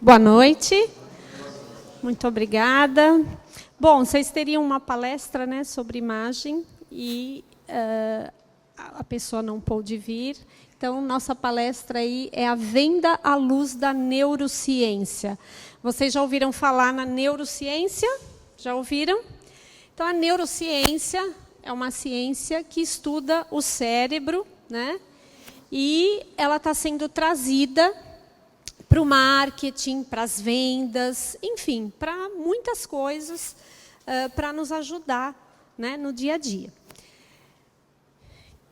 Boa noite. Muito obrigada. Bom, vocês teriam uma palestra, né, sobre imagem e a pessoa não pôde vir. Então, nossa palestra aí é a venda à luz da neurociência. Vocês já ouviram falar na neurociência? Já ouviram? Então, a neurociência é uma ciência que estuda o cérebro, né? E ela está sendo trazida para o marketing, para as vendas, enfim, para muitas coisas, para nos ajudar, né, no dia a dia.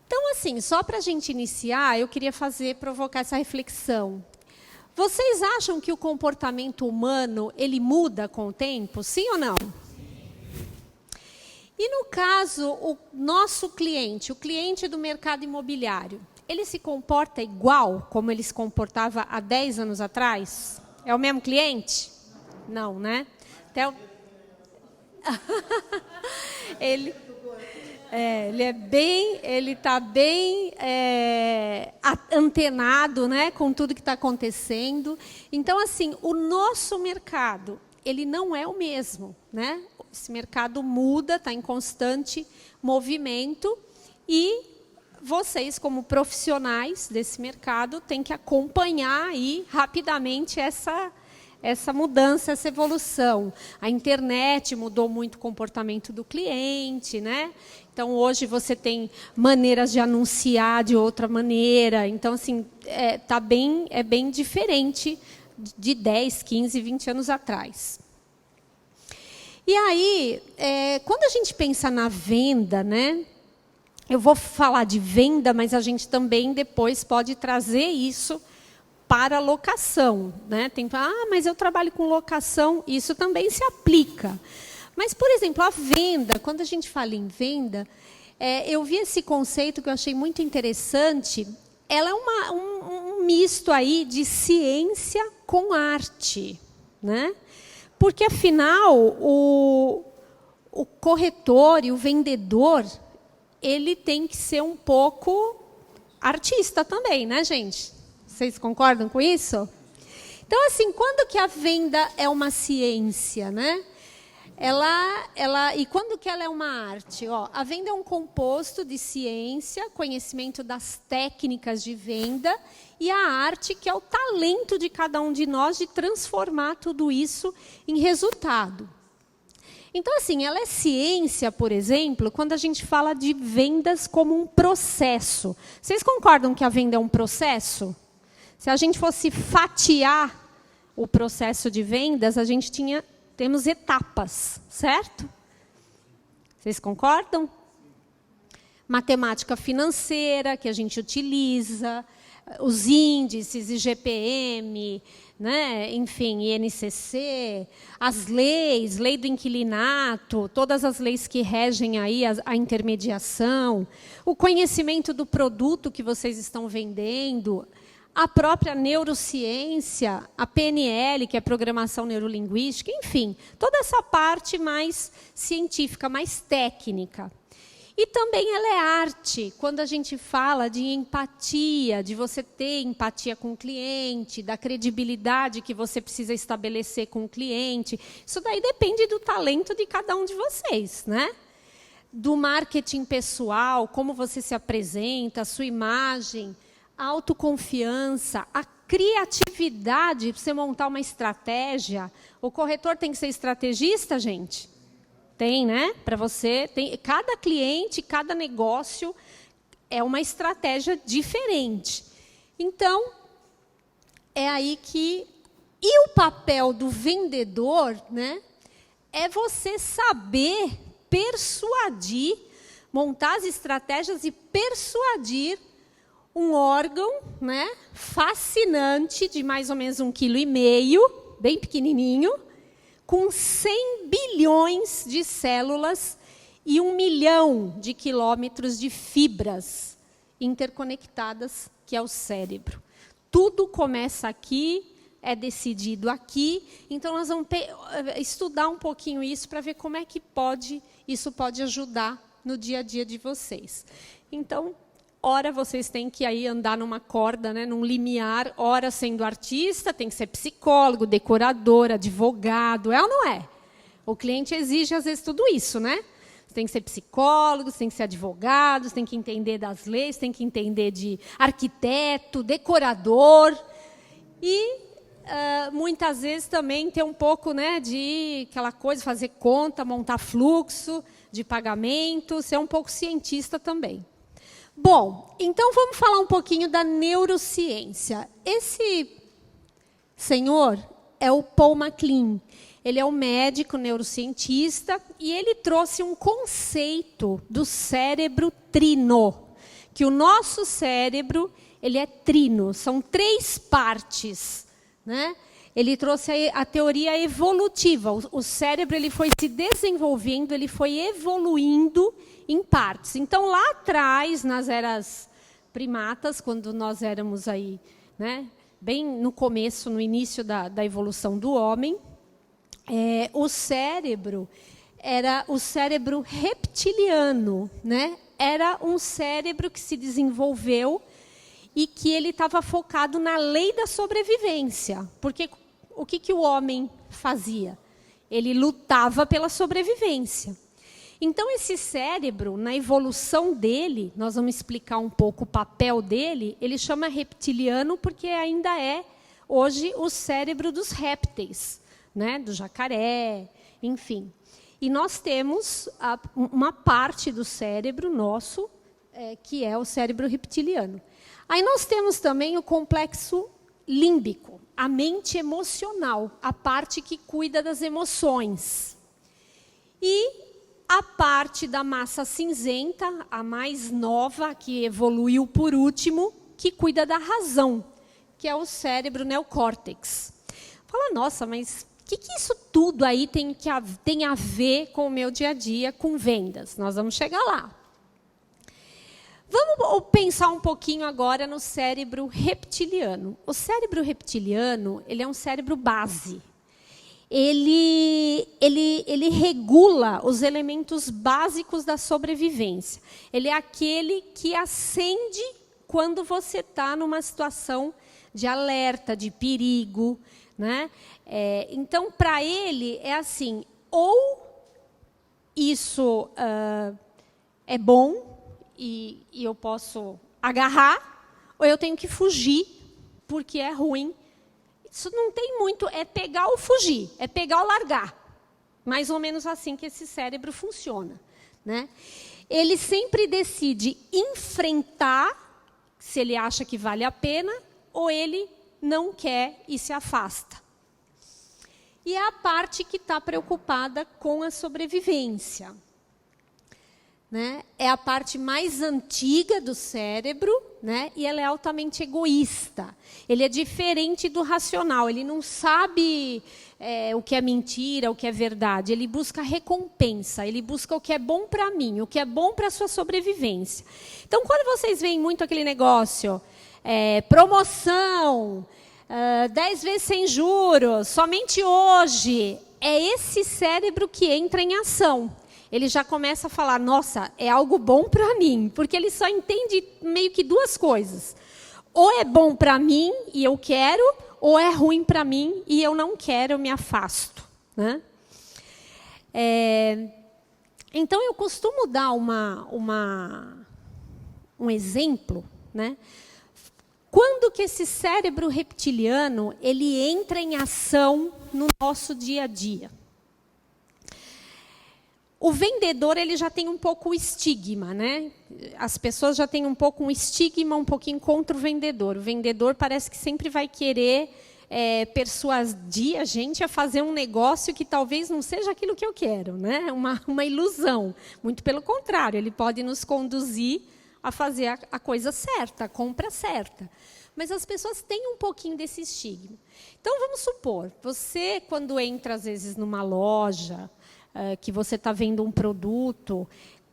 Então, assim, só para a gente iniciar, eu queria provocar essa reflexão. Vocês acham que o comportamento humano ele muda com o tempo? Sim ou não? E no caso, o nosso cliente, o cliente do mercado imobiliário, ele se comporta igual como ele se comportava há 10 anos atrás? É o mesmo cliente? Não, né? Até ele está bem antenado, né, com tudo que está acontecendo. Então, assim, o nosso mercado, ele não é o mesmo, né? Esse mercado muda, está em constante movimento e vocês, como profissionais desse mercado, têm que acompanhar aí rapidamente essa mudança, essa evolução. A internet mudou muito o comportamento do cliente, né? Então, hoje você tem maneiras de anunciar de outra maneira. Então, assim, é bem diferente de 10, 15, 20 anos atrás. E aí, quando a gente pensa na venda, né? Eu vou falar de venda, mas a gente também depois pode trazer isso para a locação, né? Mas eu trabalho com locação, isso também se aplica. Mas, por exemplo, a venda, quando a gente fala em venda, eu vi esse conceito que eu achei muito interessante. Ela é um misto aí de ciência com arte, né? Porque, afinal, o corretor e o vendedor, ele tem que ser um pouco artista também, né, gente? Vocês concordam com isso? Então, assim, quando que a venda é uma ciência, né? E quando que ela é uma arte? Ó, a venda é um composto de ciência, conhecimento das técnicas de venda, e a arte, que é o talento de cada um de nós de transformar tudo isso em resultado. Então, assim, ela é ciência, por exemplo, quando a gente fala de vendas como um processo. Vocês concordam que a venda é um processo? Se a gente fosse fatiar o processo de vendas, temos etapas, certo? Vocês concordam? Matemática financeira, que a gente utiliza, os índices, IGPM, né? Enfim, INCC, as leis, lei do inquilinato, todas as leis que regem aí a intermediação, o conhecimento do produto que vocês estão vendendo, a própria neurociência, a PNL, que é programação neurolinguística, enfim, toda essa parte mais científica, mais técnica. E também ela é arte, quando a gente fala de empatia, de você ter empatia com o cliente, da credibilidade que você precisa estabelecer com o cliente. Isso daí depende do talento de cada um de vocês, né? Do marketing pessoal, como você se apresenta, a sua imagem, a autoconfiança, a criatividade para você montar uma estratégia. O corretor tem que ser estrategista, gente? Tem, né? Para você, cada cliente, cada negócio é uma estratégia diferente. Então, é aí que... E o papel do vendedor, né? É você saber persuadir, montar as estratégias e persuadir um órgão, né, fascinante, de mais ou menos 1,5 kg, bem pequenininho, com 100 bilhões de células e 1 milhão de quilômetros de fibras interconectadas, que é o cérebro. Tudo começa aqui, é decidido aqui. Então, nós vamos estudar um pouquinho isso para ver como é que isso pode ajudar no dia a dia de vocês. Então, ora vocês têm que aí andar numa corda, né, num limiar, ora sendo artista, tem que ser psicólogo, decorador, advogado, é ou não é? O cliente exige, às vezes, tudo isso, né? Você tem que ser psicólogo, você tem que ser advogado, você tem que entender das leis, tem que entender de arquiteto, decorador. E, muitas vezes, também ter um pouco, né, de aquela coisa, fazer conta, montar fluxo de pagamento, ser um pouco cientista também. Bom, então vamos falar um pouquinho da neurociência. Esse senhor é o Paul MacLean. Ele é um médico neurocientista e ele trouxe um conceito do cérebro trino, que o nosso cérebro ele é trino, são 3 partes, né? Ele trouxe a teoria evolutiva. O cérebro ele foi se desenvolvendo, ele foi evoluindo em partes. Então, lá atrás, nas eras primatas, quando nós éramos aí, né, bem no começo, no início da evolução do homem, o cérebro era o cérebro reptiliano, né? Era um cérebro que se desenvolveu e que ele estava focado na lei da sobrevivência. Porque o que o homem fazia? Ele lutava pela sobrevivência. Então, esse cérebro, na evolução dele, nós vamos explicar um pouco o papel dele, ele chama reptiliano porque ainda é, hoje, o cérebro dos répteis, né? Do jacaré, enfim. E nós temos uma parte do cérebro nosso, que é o cérebro reptiliano. Aí nós temos também o complexo límbico, a mente emocional, a parte que cuida das emoções. E a parte da massa cinzenta, a mais nova, que evoluiu por último, que cuida da razão, que é o cérebro neocórtex. Fala, nossa, mas o que isso tudo aí tem a ver com o meu dia a dia, com vendas? Nós vamos chegar lá. Vamos pensar um pouquinho agora no cérebro reptiliano. O cérebro reptiliano, ele é um cérebro base. Ele regula os elementos básicos da sobrevivência. Ele é aquele que acende quando você está numa situação de alerta, de perigo, né? Então, para ele, é assim, ou isso é bom e eu posso agarrar, ou eu tenho que fugir, porque é ruim. Isso não tem muito, é pegar ou fugir, é pegar ou largar. Mais ou menos assim que esse cérebro funciona, né? Ele sempre decide enfrentar, se ele acha que vale a pena, ou ele não quer e se afasta. E é a parte que está preocupada com a sobrevivência, né? É a parte mais antiga do cérebro, né? E ela é altamente egoísta. Ele é diferente do racional. Ele não sabe o que é mentira, o que é verdade. Ele busca recompensa. Ele busca o que é bom para mim, o que é bom para a sua sobrevivência. Então, quando vocês veem muito aquele negócio, promoção, 10 vezes sem juros, somente hoje, é esse cérebro que entra em ação. Ele já começa a falar, nossa, é algo bom para mim, porque ele só entende meio que 2 coisas. Ou é bom para mim e eu quero, ou é ruim para mim e eu não quero, eu me afasto, né? Então, eu costumo dar um exemplo, né? Quando que esse cérebro reptiliano ele entra em ação no nosso dia a dia? O vendedor ele já tem um pouco o estigma, né? As pessoas já têm um pouco um estigma, um pouquinho contra o vendedor. O vendedor parece que sempre vai querer persuadir a gente a fazer um negócio que talvez não seja aquilo que eu quero, né? Uma ilusão. Muito pelo contrário, ele pode nos conduzir a fazer a coisa certa, a compra certa. Mas as pessoas têm um pouquinho desse estigma. Então, vamos supor, você, quando entra, às vezes, numa loja, que você está vendo um produto,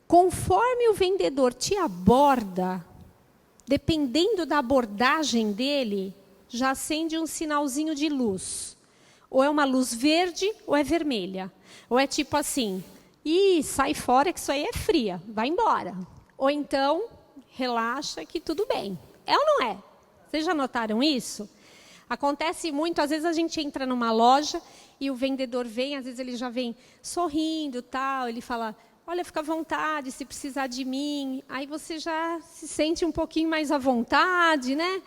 conforme o vendedor te aborda, dependendo da abordagem dele, já acende um sinalzinho de luz. Ou é uma luz verde, ou é vermelha. Ou é tipo assim, sai fora que isso aí é fria, vai embora. Ou então, relaxa que tudo bem. É ou não é? Vocês já notaram isso? Acontece muito, às vezes a gente entra numa loja e o vendedor vem, às vezes ele já vem sorrindo, tal, ele fala, olha, fica à vontade, se precisar de mim. Aí você já se sente um pouquinho mais à vontade, né?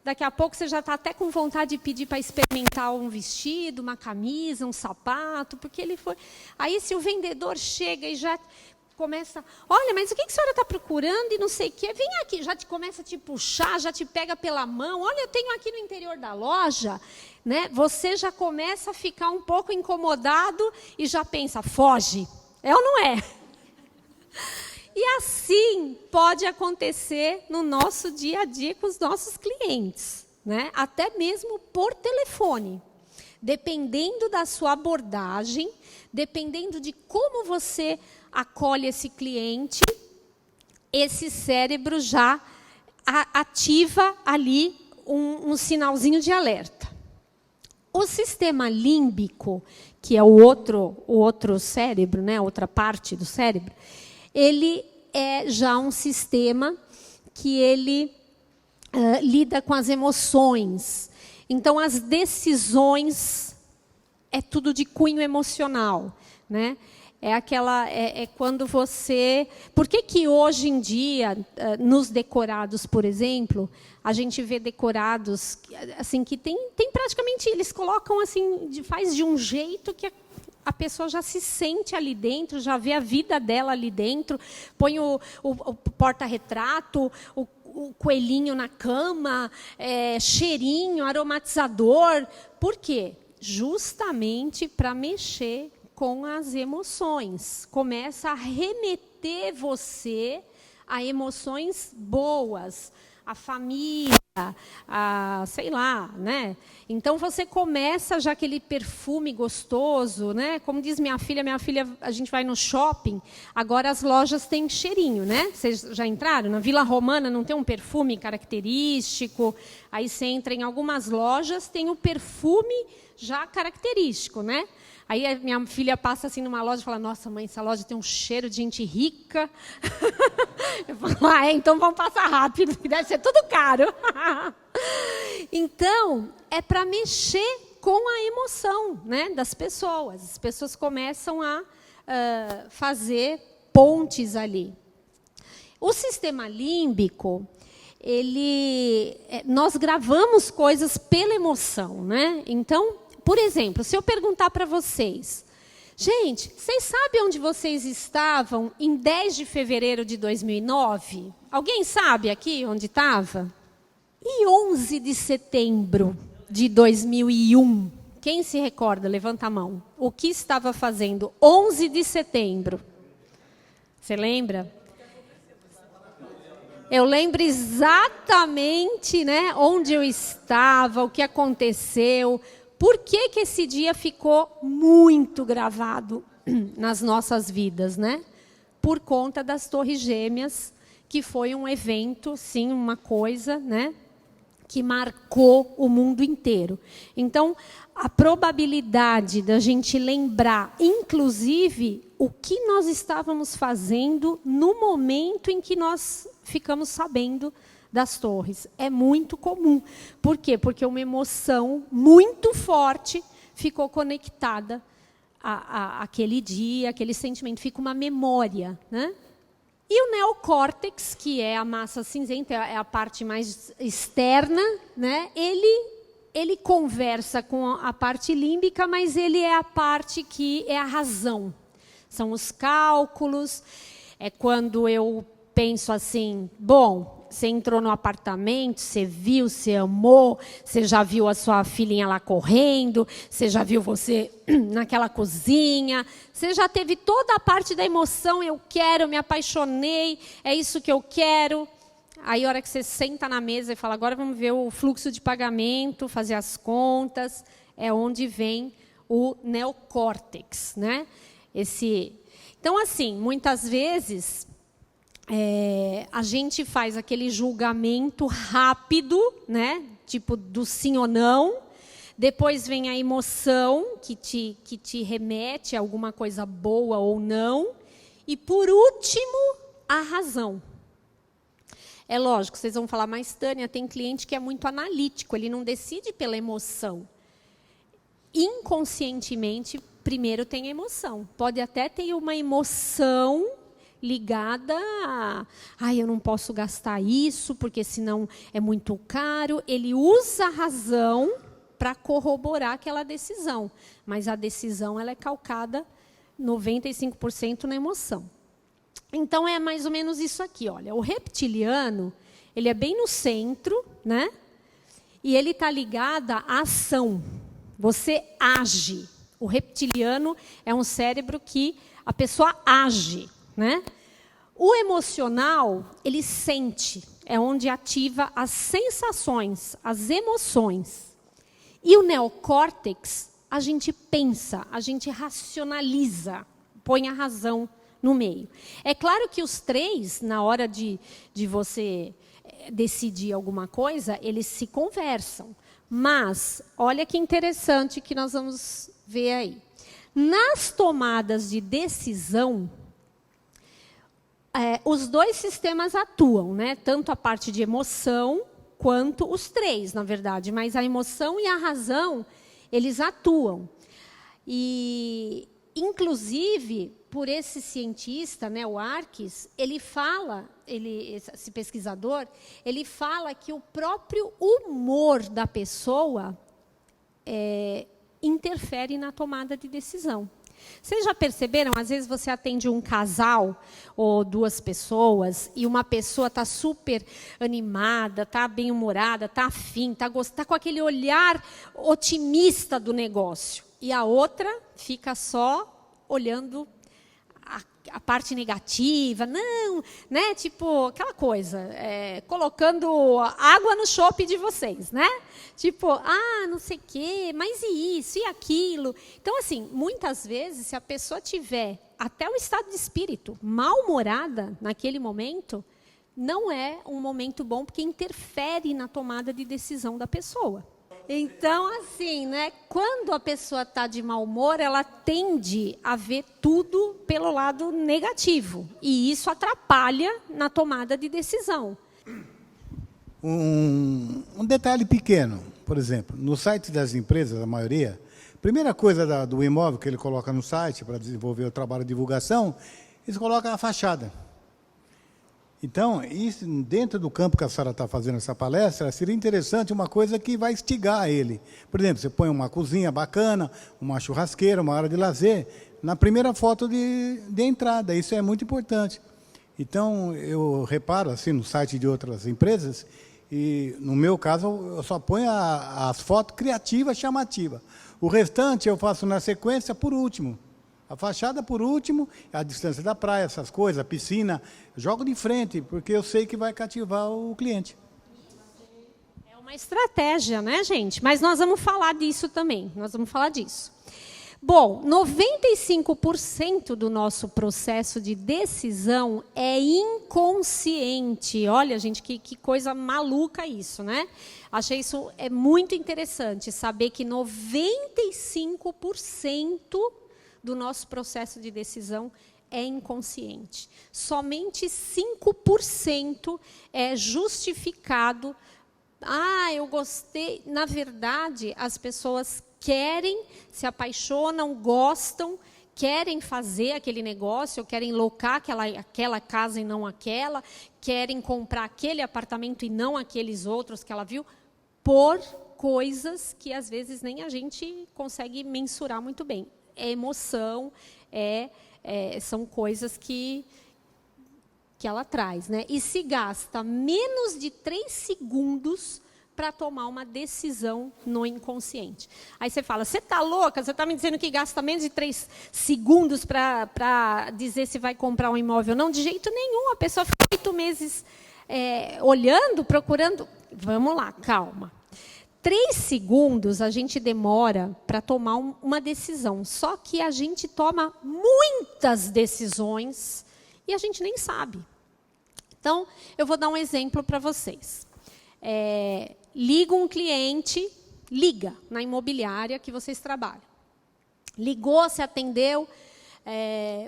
Daqui a pouco você já está até com vontade de pedir para experimentar um vestido, uma camisa, um sapato, porque ele foi... Aí se o vendedor chega e já começa, olha, mas o que a senhora está procurando e não sei o quê, vem aqui, já te começa a te puxar, já te pega pela mão, olha, eu tenho aqui no interior da loja, né? Você já começa a ficar um pouco incomodado e já pensa, foge, é ou não é? E assim pode acontecer no nosso dia a dia com os nossos clientes, né? Até mesmo por telefone. Dependendo da sua abordagem, dependendo de como você acolhe esse cliente, esse cérebro já ativa ali um sinalzinho de alerta. O sistema límbico, que é o outro cérebro, né, outra parte do cérebro, ele é já um sistema que ele lida com as emoções. Então, as decisões é tudo de cunho emocional, né? É quando você... Por que hoje em dia, nos decorados, por exemplo, a gente vê decorados assim, que tem praticamente... Eles colocam assim, faz de um jeito que a pessoa já se sente ali dentro, já vê a vida dela ali dentro, põe o porta-retrato, o coelhinho na cama, cheirinho, aromatizador. Por quê? Justamente para mexer com as emoções. Começa a remeter você a emoções boas, a família, sei lá, né? Então você começa já aquele perfume gostoso, né? Como diz minha filha, a gente vai no shopping, agora as lojas têm cheirinho, né? Vocês já entraram? Na Vila Romana não tem um perfume característico, aí você entra em algumas lojas, tem o perfume já característico, né? Aí a minha filha passa assim numa loja e fala, nossa, mãe, essa loja tem um cheiro de gente rica. Eu falo, então vamos passar rápido, que deve ser tudo caro. Então, é para mexer com a emoção, né, das pessoas. As pessoas começam a fazer pontes ali. O sistema límbico, nós gravamos coisas pela emoção, né? Então, por exemplo, se eu perguntar para vocês, gente, vocês sabem onde vocês estavam em 10 de fevereiro de 2009? Alguém sabe aqui onde estava? E 11 de setembro de 2001? Quem se recorda? Levanta a mão. O que estava fazendo 11 de setembro? Você lembra? Eu lembro exatamente, né, onde eu estava, o que aconteceu. Por que esse dia ficou muito gravado nas nossas vidas, né? Por conta das Torres Gêmeas, que foi um evento, sim, uma coisa, né, que marcou o mundo inteiro. Então, a probabilidade da gente lembrar, inclusive, o que nós estávamos fazendo no momento em que nós ficamos sabendo das torres. É muito comum. Por quê? Porque uma emoção muito forte ficou conectada àquele dia, aquele sentimento. Fica uma memória, né? E o neocórtex, que é a massa cinzenta, é a parte mais externa, né? Ele conversa com a parte límbica, mas ele é a parte que é a razão. São os cálculos, é quando eu penso assim, bom, você entrou no apartamento, você viu, você amou, você já viu a sua filhinha lá correndo, você já viu você naquela cozinha, você já teve toda a parte da emoção, eu quero, me apaixonei, é isso que eu quero. Aí, a hora que você senta na mesa e fala, agora vamos ver o fluxo de pagamento, fazer as contas, é onde vem o neocórtex, né? Então, assim, muitas vezes... a gente faz aquele julgamento rápido, né? Tipo do sim ou não. Depois vem a emoção, que te remete a alguma coisa boa ou não. E, por último, a razão. É lógico, vocês vão falar, mas Tânia, tem cliente que é muito analítico, ele não decide pela emoção. Inconscientemente, primeiro tem emoção. Pode até ter uma emoção ligada a, eu não posso gastar isso, porque senão é muito caro. Ele usa a razão para corroborar aquela decisão, mas a decisão ela é calcada 95% na emoção. Então, é mais ou menos isso aqui. Olha, o reptiliano, ele é bem no centro, né? E ele está ligado à ação. Você age. O reptiliano é um cérebro que a pessoa age, né? O emocional, ele sente. É onde ativa as sensações, as emoções. E o neocórtex, a gente pensa, a gente racionaliza, põe a razão no meio. É claro que os três, na hora de você decidir alguma coisa, eles se conversam. Mas, olha que interessante que nós vamos ver aí. Nas tomadas de decisão, os dois sistemas atuam, né? Tanto a parte de emoção, quanto os três, na verdade. Mas a emoção e a razão, eles atuam. E, inclusive, por esse cientista, né, o Arques, ele fala, esse pesquisador, ele fala que o próprio humor da pessoa interfere na tomada de decisão. Vocês já perceberam? Às vezes você atende um casal ou duas pessoas e uma pessoa está super animada, está bem-humorada, está afim, está com aquele olhar otimista do negócio. E a outra fica só olhando a parte negativa, não, né? Tipo, aquela coisa, colocando água no chope de vocês, né? Tipo, não sei o quê, mas e isso, e aquilo? Então, assim, muitas vezes, se a pessoa tiver até o estado de espírito mal-humorada naquele momento, não é um momento bom, porque interfere na tomada de decisão da pessoa. Então, assim, né, quando a pessoa está de mau humor, ela tende a ver tudo pelo lado negativo. E isso atrapalha na tomada de decisão. Um detalhe pequeno, por exemplo, no site das empresas, a maioria, a primeira coisa do imóvel que ele coloca no site para desenvolver o trabalho de divulgação, eles colocam a fachada. Então, isso, dentro do campo que a senhora está fazendo essa palestra, seria interessante uma coisa que vai instigar ele. Por exemplo, você põe uma cozinha bacana, uma churrasqueira, uma área de lazer, na primeira foto de entrada. Isso é muito importante. Então, eu reparo assim no site de outras empresas, e no meu caso, eu só ponho as fotos criativas, chamativas. O restante eu faço na sequência por último. A fachada por último, a distância da praia, essas coisas, a piscina, jogo de frente, porque eu sei que vai cativar o cliente. É uma estratégia, né, gente? Mas nós vamos falar disso também, nós vamos falar disso. Bom, 95% do nosso processo de decisão é inconsciente. Olha, gente, que coisa maluca isso, né? Achei isso muito interessante, saber que 95% do nosso processo de decisão é inconsciente. Somente 5% é justificado. Eu gostei. Na verdade, as pessoas querem, se apaixonam, gostam, querem fazer aquele negócio, querem locar aquela casa e não aquela, querem comprar aquele apartamento e não aqueles outros que ela viu, por coisas que, às vezes, nem a gente consegue mensurar muito bem. É emoção, são coisas que ela traz, né? E se gasta menos de 3 segundos para tomar uma decisão no inconsciente. Aí você fala, você está louca? Você está me dizendo que gasta menos de 3 segundos para dizer se vai comprar um imóvel ou não? De jeito nenhum, a pessoa fica 8 meses olhando, procurando. Vamos lá, calma. 3 segundos a gente demora para tomar uma decisão. Só que a gente toma muitas decisões e a gente nem sabe. Então, eu vou dar um exemplo para vocês. Liga um cliente, liga na imobiliária que vocês trabalham. Ligou, se atendeu.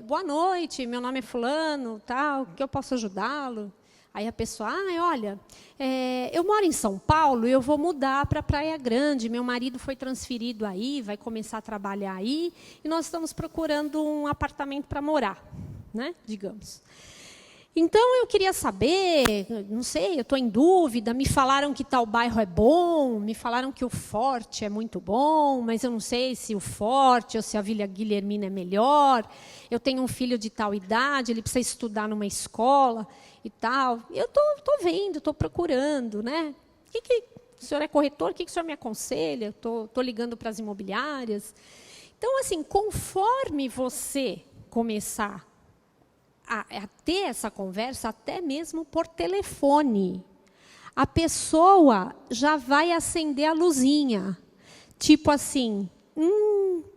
Boa noite, meu nome é fulano, tal, que eu posso ajudá-lo? Aí a pessoa, olha, eu moro em São Paulo, eu vou mudar para Praia Grande, meu marido foi transferido aí, vai começar a trabalhar aí, e nós estamos procurando um apartamento para morar, né, digamos. Então, eu queria saber, não sei, eu estou em dúvida, me falaram que tal bairro é bom, me falaram que o Forte é muito bom, mas eu não sei se o Forte ou se a Vila Guilhermina é melhor. Eu tenho um filho de tal idade, ele precisa estudar numa escola e tal. Eu estou vendo, estou procurando, né? O senhor é corretor, o que o senhor me aconselha? Estou ligando para as imobiliárias. Então, assim, conforme você começar a ter essa conversa, até mesmo por telefone, a pessoa já vai acender a luzinha. Tipo assim,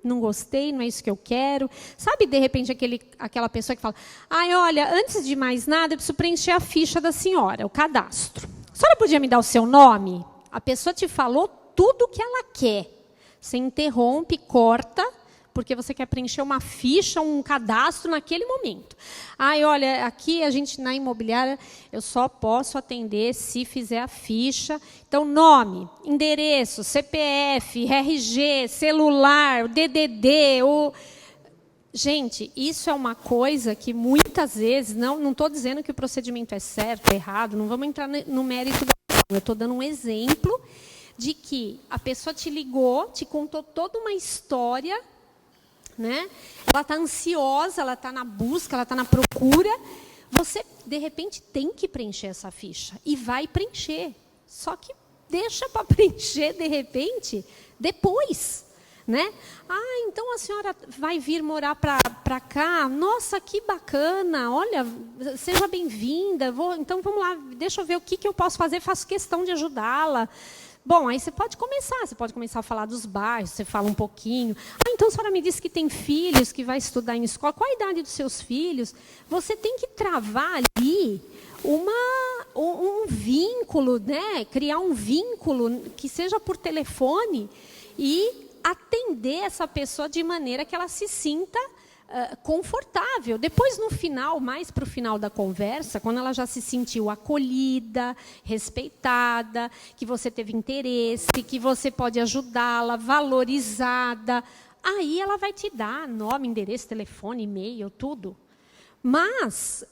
não gostei, não é isso que eu quero. Sabe, de repente, aquela pessoa que fala, olha, antes de mais nada, eu preciso preencher a ficha da senhora, o cadastro. A senhora podia me dar o seu nome? A pessoa te falou tudo o que ela quer. Você interrompe, corta, porque você quer preencher uma ficha, um cadastro naquele momento. Olha, aqui a gente, na imobiliária, eu só posso atender se fizer a ficha. Então, nome, endereço, CPF, RG, celular, o DDD. Gente, isso é uma coisa que muitas vezes, não estou dizendo que o procedimento é certo, é errado, não vamos entrar no mérito da questão. Eu estou dando um exemplo de que a pessoa te ligou, te contou toda uma história, né? Ela está ansiosa, ela está na busca, ela está na procura. Você, de repente, tem que preencher essa ficha. E vai preencher. Só que deixa para preencher, de repente, depois. Né? Então a senhora vai vir morar para cá? Nossa, que bacana. Olha, seja bem-vinda. Então, vamos lá, deixa eu ver o que eu posso fazer. Faço questão de ajudá-la. Bom, aí você pode começar a falar dos bairros, você fala um pouquinho. Então a senhora me disse que tem filhos, que vai estudar em escola. Qual a idade dos seus filhos? Você tem que travar ali um vínculo, né? Criar um vínculo que seja por telefone e atender essa pessoa de maneira que ela se sinta confortável. Depois, no final, mais para o final da conversa, quando ela já se sentiu acolhida, respeitada, que você teve interesse, que você pode ajudá-la, valorizada, aí ela vai te dar nome, endereço, telefone, e-mail, tudo. Mas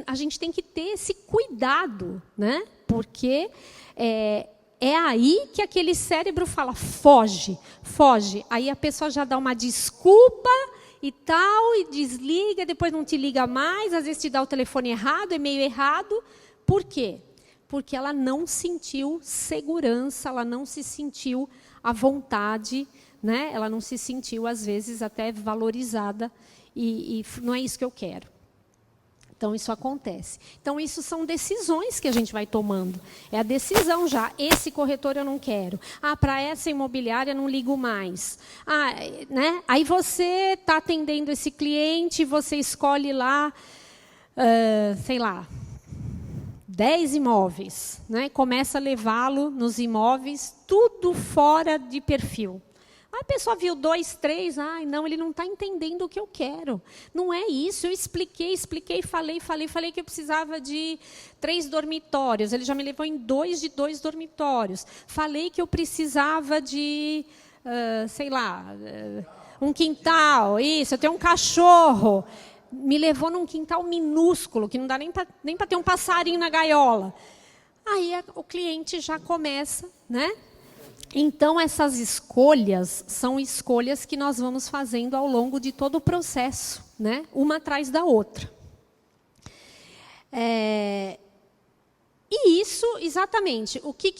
a gente tem que ter esse cuidado, né? Porque é aí que aquele cérebro fala, foge, foge. Aí a pessoa já dá uma desculpa e tal, e desliga, depois não te liga mais, às vezes te dá o telefone errado, e-mail errado. Por quê? Porque ela não sentiu segurança, ela não se sentiu à vontade, né? Ela não se sentiu, às vezes, até valorizada, e não é isso que eu quero. Então, isso acontece. Então, isso são decisões que a gente vai tomando. É a decisão já. Esse corretor eu não quero. Para essa imobiliária eu não ligo mais. Né? Aí você está atendendo esse cliente, você escolhe lá, sei lá, 10 imóveis. Né? Começa a levá-lo nos imóveis, tudo fora de perfil. A pessoa viu 2, 3, não, ele não está entendendo o que eu quero. Não é isso, eu expliquei, falei que eu precisava de 3 dormitórios. Ele já me levou em 2 dormitórios. Falei que eu precisava de, sei lá, um quintal, isso, eu tenho um cachorro. Me levou num quintal minúsculo, que não dá nem para ter um passarinho na gaiola. Aí o cliente já começa, né? Então, essas escolhas são escolhas que nós vamos fazendo ao longo de todo o processo, né? Uma atrás da outra. E isso, exatamente, o que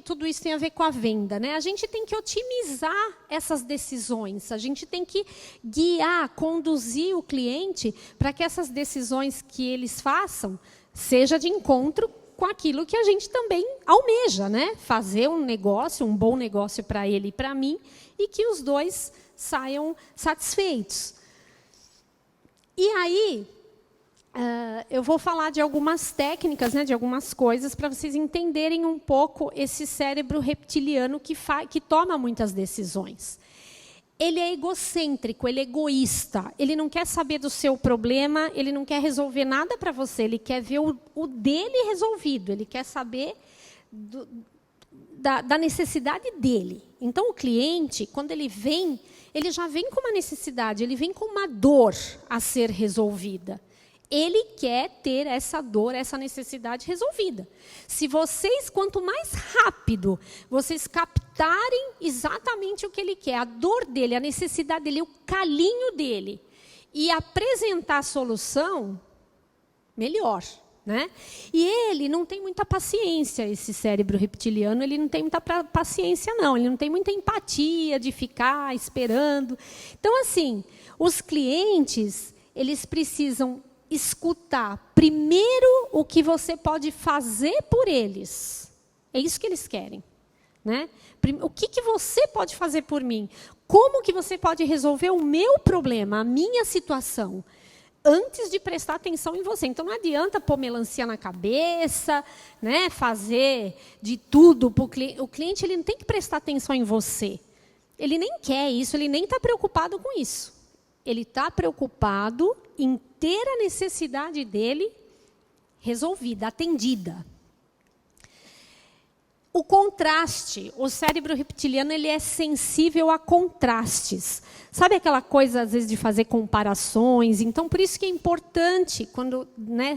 tudo isso tem a ver com a venda, né? A gente tem que otimizar essas decisões, a gente tem que guiar, conduzir o cliente para que essas decisões que eles façam seja de encontro com aquilo que a gente também almeja, né? Fazer um negócio, um bom negócio para ele e para mim, e que os dois saiam satisfeitos. E aí, eu vou falar de algumas técnicas, né, de algumas coisas, para vocês entenderem um pouco esse cérebro reptiliano que toma muitas decisões. ele é egocêntrico, ele é egoísta. Ele não quer saber do seu problema, ele não quer resolver nada para você, ele quer ver o dele resolvido, ele quer saber da necessidade dele. Então, o cliente, quando ele vem, ele já vem com uma necessidade, ele vem com uma dor a ser resolvida. Ele quer ter essa dor, essa necessidade resolvida. Se vocês, quanto mais rápido vocês captarem exatamente o que ele quer, a dor dele, a necessidade dele, o calinho dele, e apresentar a solução, melhor. Né? E ele não tem muita paciência, esse cérebro reptiliano, ele não tem muita paciência, não. Ele não tem muita empatia de ficar esperando. Então, assim, os clientes, eles precisam escutar primeiro o que você pode fazer por eles. É isso que eles querem. Né? O que você pode fazer por mim? Como que você pode resolver o meu problema, a minha situação? Antes de prestar atenção em você. Então, não adianta pôr melancia na cabeça, né, fazer de tudo para o cliente. O cliente ele não tem que prestar atenção em você. Ele nem quer isso, ele nem está preocupado com isso. Ele está preocupado em ter a necessidade dele resolvida, atendida. O contraste, o cérebro reptiliano ele é sensível a contrastes. Sabe aquela coisa, às vezes, de fazer comparações? Então, por isso que é importante, quando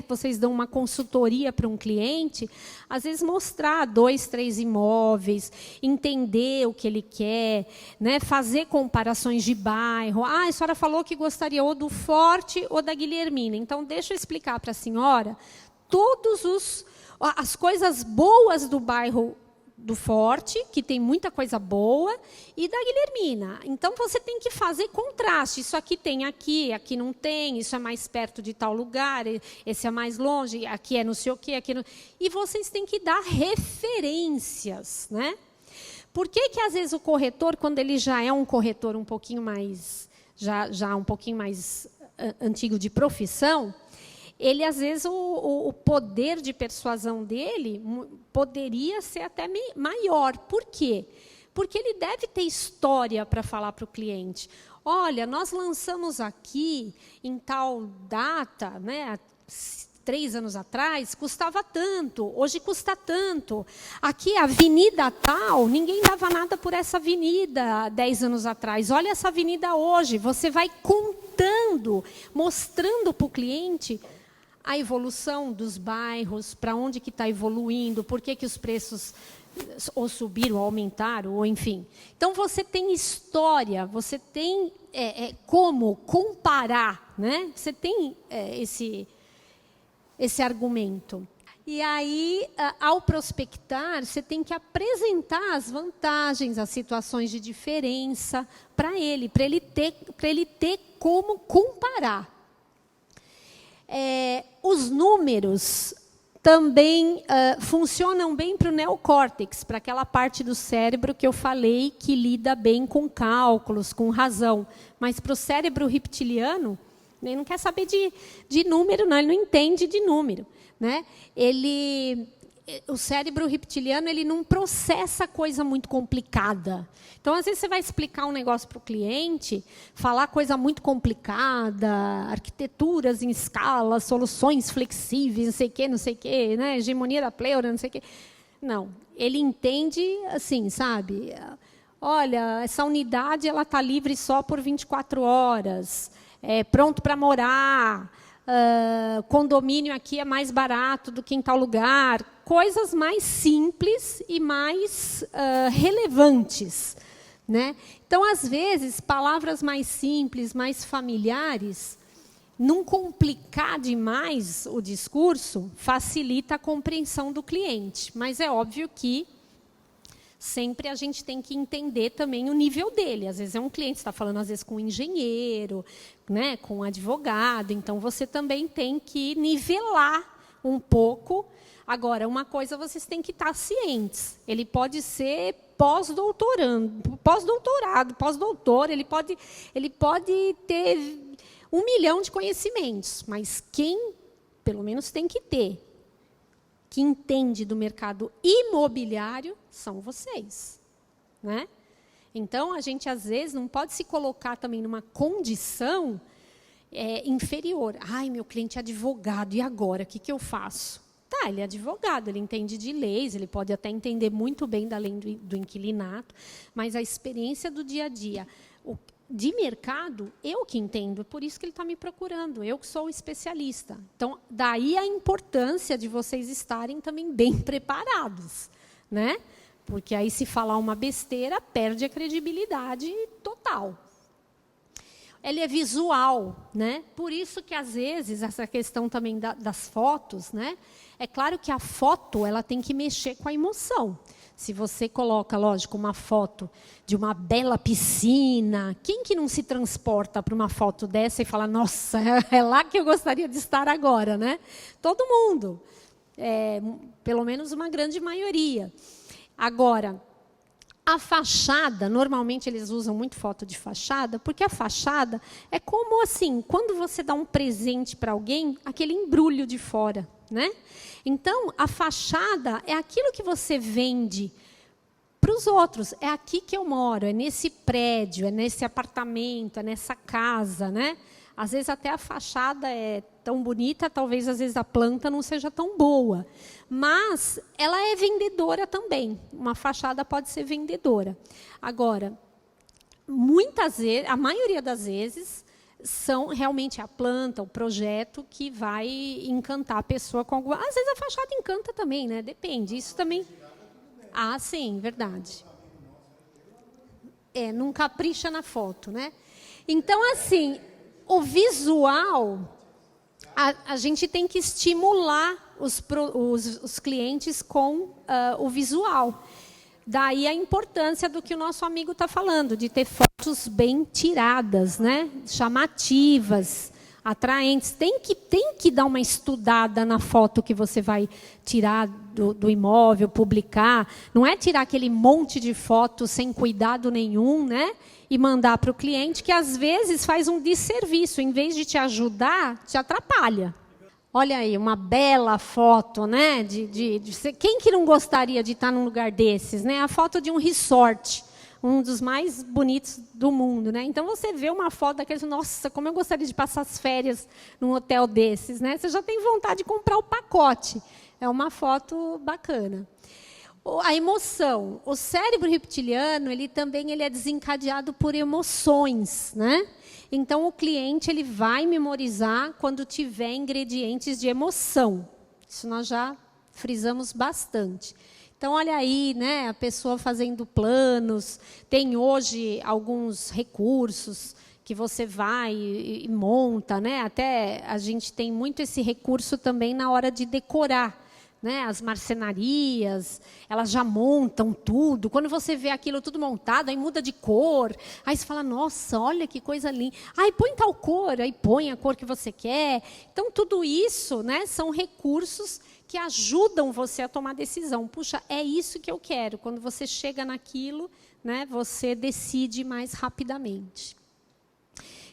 vocês dão uma consultoria para um cliente, às vezes mostrar 2, 3 imóveis, entender o que ele quer, fazer comparações de bairro. A senhora falou que gostaria ou do Forte ou da Guilhermina. Então, deixa eu explicar para a senhora as coisas boas do bairro do Forte, que tem muita coisa boa, e da Guilhermina. Então, você tem que fazer contraste. Isso aqui tem aqui não tem, isso é mais perto de tal lugar, esse é mais longe, aqui é não sei o quê, aqui não... E vocês têm que dar referências. Né? Por que, às vezes, o corretor, quando ele já é um corretor um pouquinho mais, já um pouquinho mais antigo de profissão, ele, às vezes, o poder de persuasão dele poderia ser até maior. Por quê? Porque ele deve ter história para falar para o cliente. Olha, nós lançamos aqui, em tal data, há 3 anos atrás, custava tanto, hoje custa tanto. Aqui, a avenida tal, ninguém dava nada por essa avenida há 10 anos atrás. Olha essa avenida hoje. Você vai contando, mostrando para o cliente a evolução dos bairros, para onde que está evoluindo, por que os preços ou subiram, ou aumentaram, ou enfim. Então, você tem história, você tem como comparar, né? Você tem esse argumento. E aí, ao prospectar, você tem que apresentar as vantagens, as situações de diferença para ele ter como comparar. Os números também funcionam bem para o neocórtex, para aquela parte do cérebro que eu falei que lida bem com cálculos, com razão. Mas para o cérebro reptiliano, ele não quer saber de número, não, ele não entende de número. Né? O cérebro reptiliano ele não processa coisa muito complicada. Então, às vezes, você vai explicar um negócio para o cliente, falar coisa muito complicada, arquiteturas em escala, soluções flexíveis, não sei o quê, né? Hegemonia da pleura, não sei o quê. Não, ele entende assim, sabe? Olha, essa unidade está livre só por 24 horas, pronto para morar, condomínio aqui é mais barato do que em tal lugar. Coisas mais simples e mais relevantes. Né? Então, às vezes, palavras mais simples, mais familiares, não complicar demais o discurso, facilita a compreensão do cliente. Mas é óbvio que sempre a gente tem que entender também o nível dele. Às vezes é um cliente, você está falando às vezes com um engenheiro, né, com um advogado, então você também tem que nivelar um pouco. Agora, uma coisa vocês têm que estar cientes, ele pode ser pós-doutorado, pós-doutor, ele pode ter 1 milhão de conhecimentos, mas quem, pelo menos, tem que ter, que entende do mercado imobiliário, são vocês. Né? Então, a gente, às vezes, não pode se colocar também numa condição inferior. Ai, meu cliente é advogado, e agora? O que eu faço? Tá, ele é advogado, ele entende de leis, ele pode até entender muito bem da lei do inquilinato, mas a experiência do dia a dia, de mercado, eu que entendo, é por isso que ele está me procurando, eu que sou o especialista. Então, daí a importância de vocês estarem também bem preparados, né? Porque aí, se falar uma besteira, perde a credibilidade total. Ele é visual, né? Por isso que, às vezes, essa questão também das fotos, né? É claro que a foto ela tem que mexer com a emoção. Se você coloca, lógico, uma foto de uma bela piscina, quem que não se transporta para uma foto dessa e fala, nossa, é lá que eu gostaria de estar agora, né? Todo mundo, pelo menos uma grande maioria. Agora, a fachada, normalmente eles usam muito foto de fachada, porque a fachada é como assim, quando você dá um presente para alguém, aquele embrulho de fora, né? Então, a fachada é aquilo que você vende para os outros. É aqui que eu moro, é nesse prédio, é nesse apartamento, é nessa casa, né? Às vezes até a fachada é tão bonita, talvez às vezes a planta não seja tão boa. Mas ela é vendedora também. Uma fachada pode ser vendedora. Agora, muitas vezes, a maioria das vezes, são realmente a planta, o projeto que vai encantar a pessoa com alguma... Às vezes a fachada encanta também, né? Depende. Isso também... Ah, sim, verdade. Não capricha na foto, né? Então, assim, o visual, a gente tem que estimular os clientes com o visual. Daí a importância do que o nosso amigo está falando, de ter fotos bem tiradas, né? Chamativas, atraentes. Tem que dar uma estudada na foto que você vai tirar do imóvel, publicar. Não é tirar aquele monte de fotos sem cuidado nenhum, né? E mandar para o cliente, que às vezes faz um desserviço. Em vez de te ajudar, te atrapalha. Olha aí, uma bela foto, né? Quem que não gostaria de estar num lugar desses, né? A foto de um resort, um dos mais bonitos do mundo, né? Então você vê uma foto daqueles, nossa, como eu gostaria de passar as férias num hotel desses, né? Você já tem vontade de comprar o pacote. É uma foto bacana. A emoção, o cérebro reptiliano, ele é desencadeado por emoções, né? Então, o cliente ele vai memorizar quando tiver ingredientes de emoção. Isso nós já frisamos bastante. Então, olha aí, né, a pessoa fazendo planos. Tem hoje alguns recursos que você vai e monta, né? Até a gente tem muito esse recurso também na hora de decorar. Né, as marcenarias, elas já montam tudo. Quando você vê aquilo tudo montado, aí muda de cor. Aí você fala, nossa, olha que coisa linda. Aí põe tal cor, aí põe a cor que você quer. Então, tudo isso, né, são recursos que ajudam você a tomar decisão. Puxa, é isso que eu quero. Quando você chega naquilo, né, você decide mais rapidamente.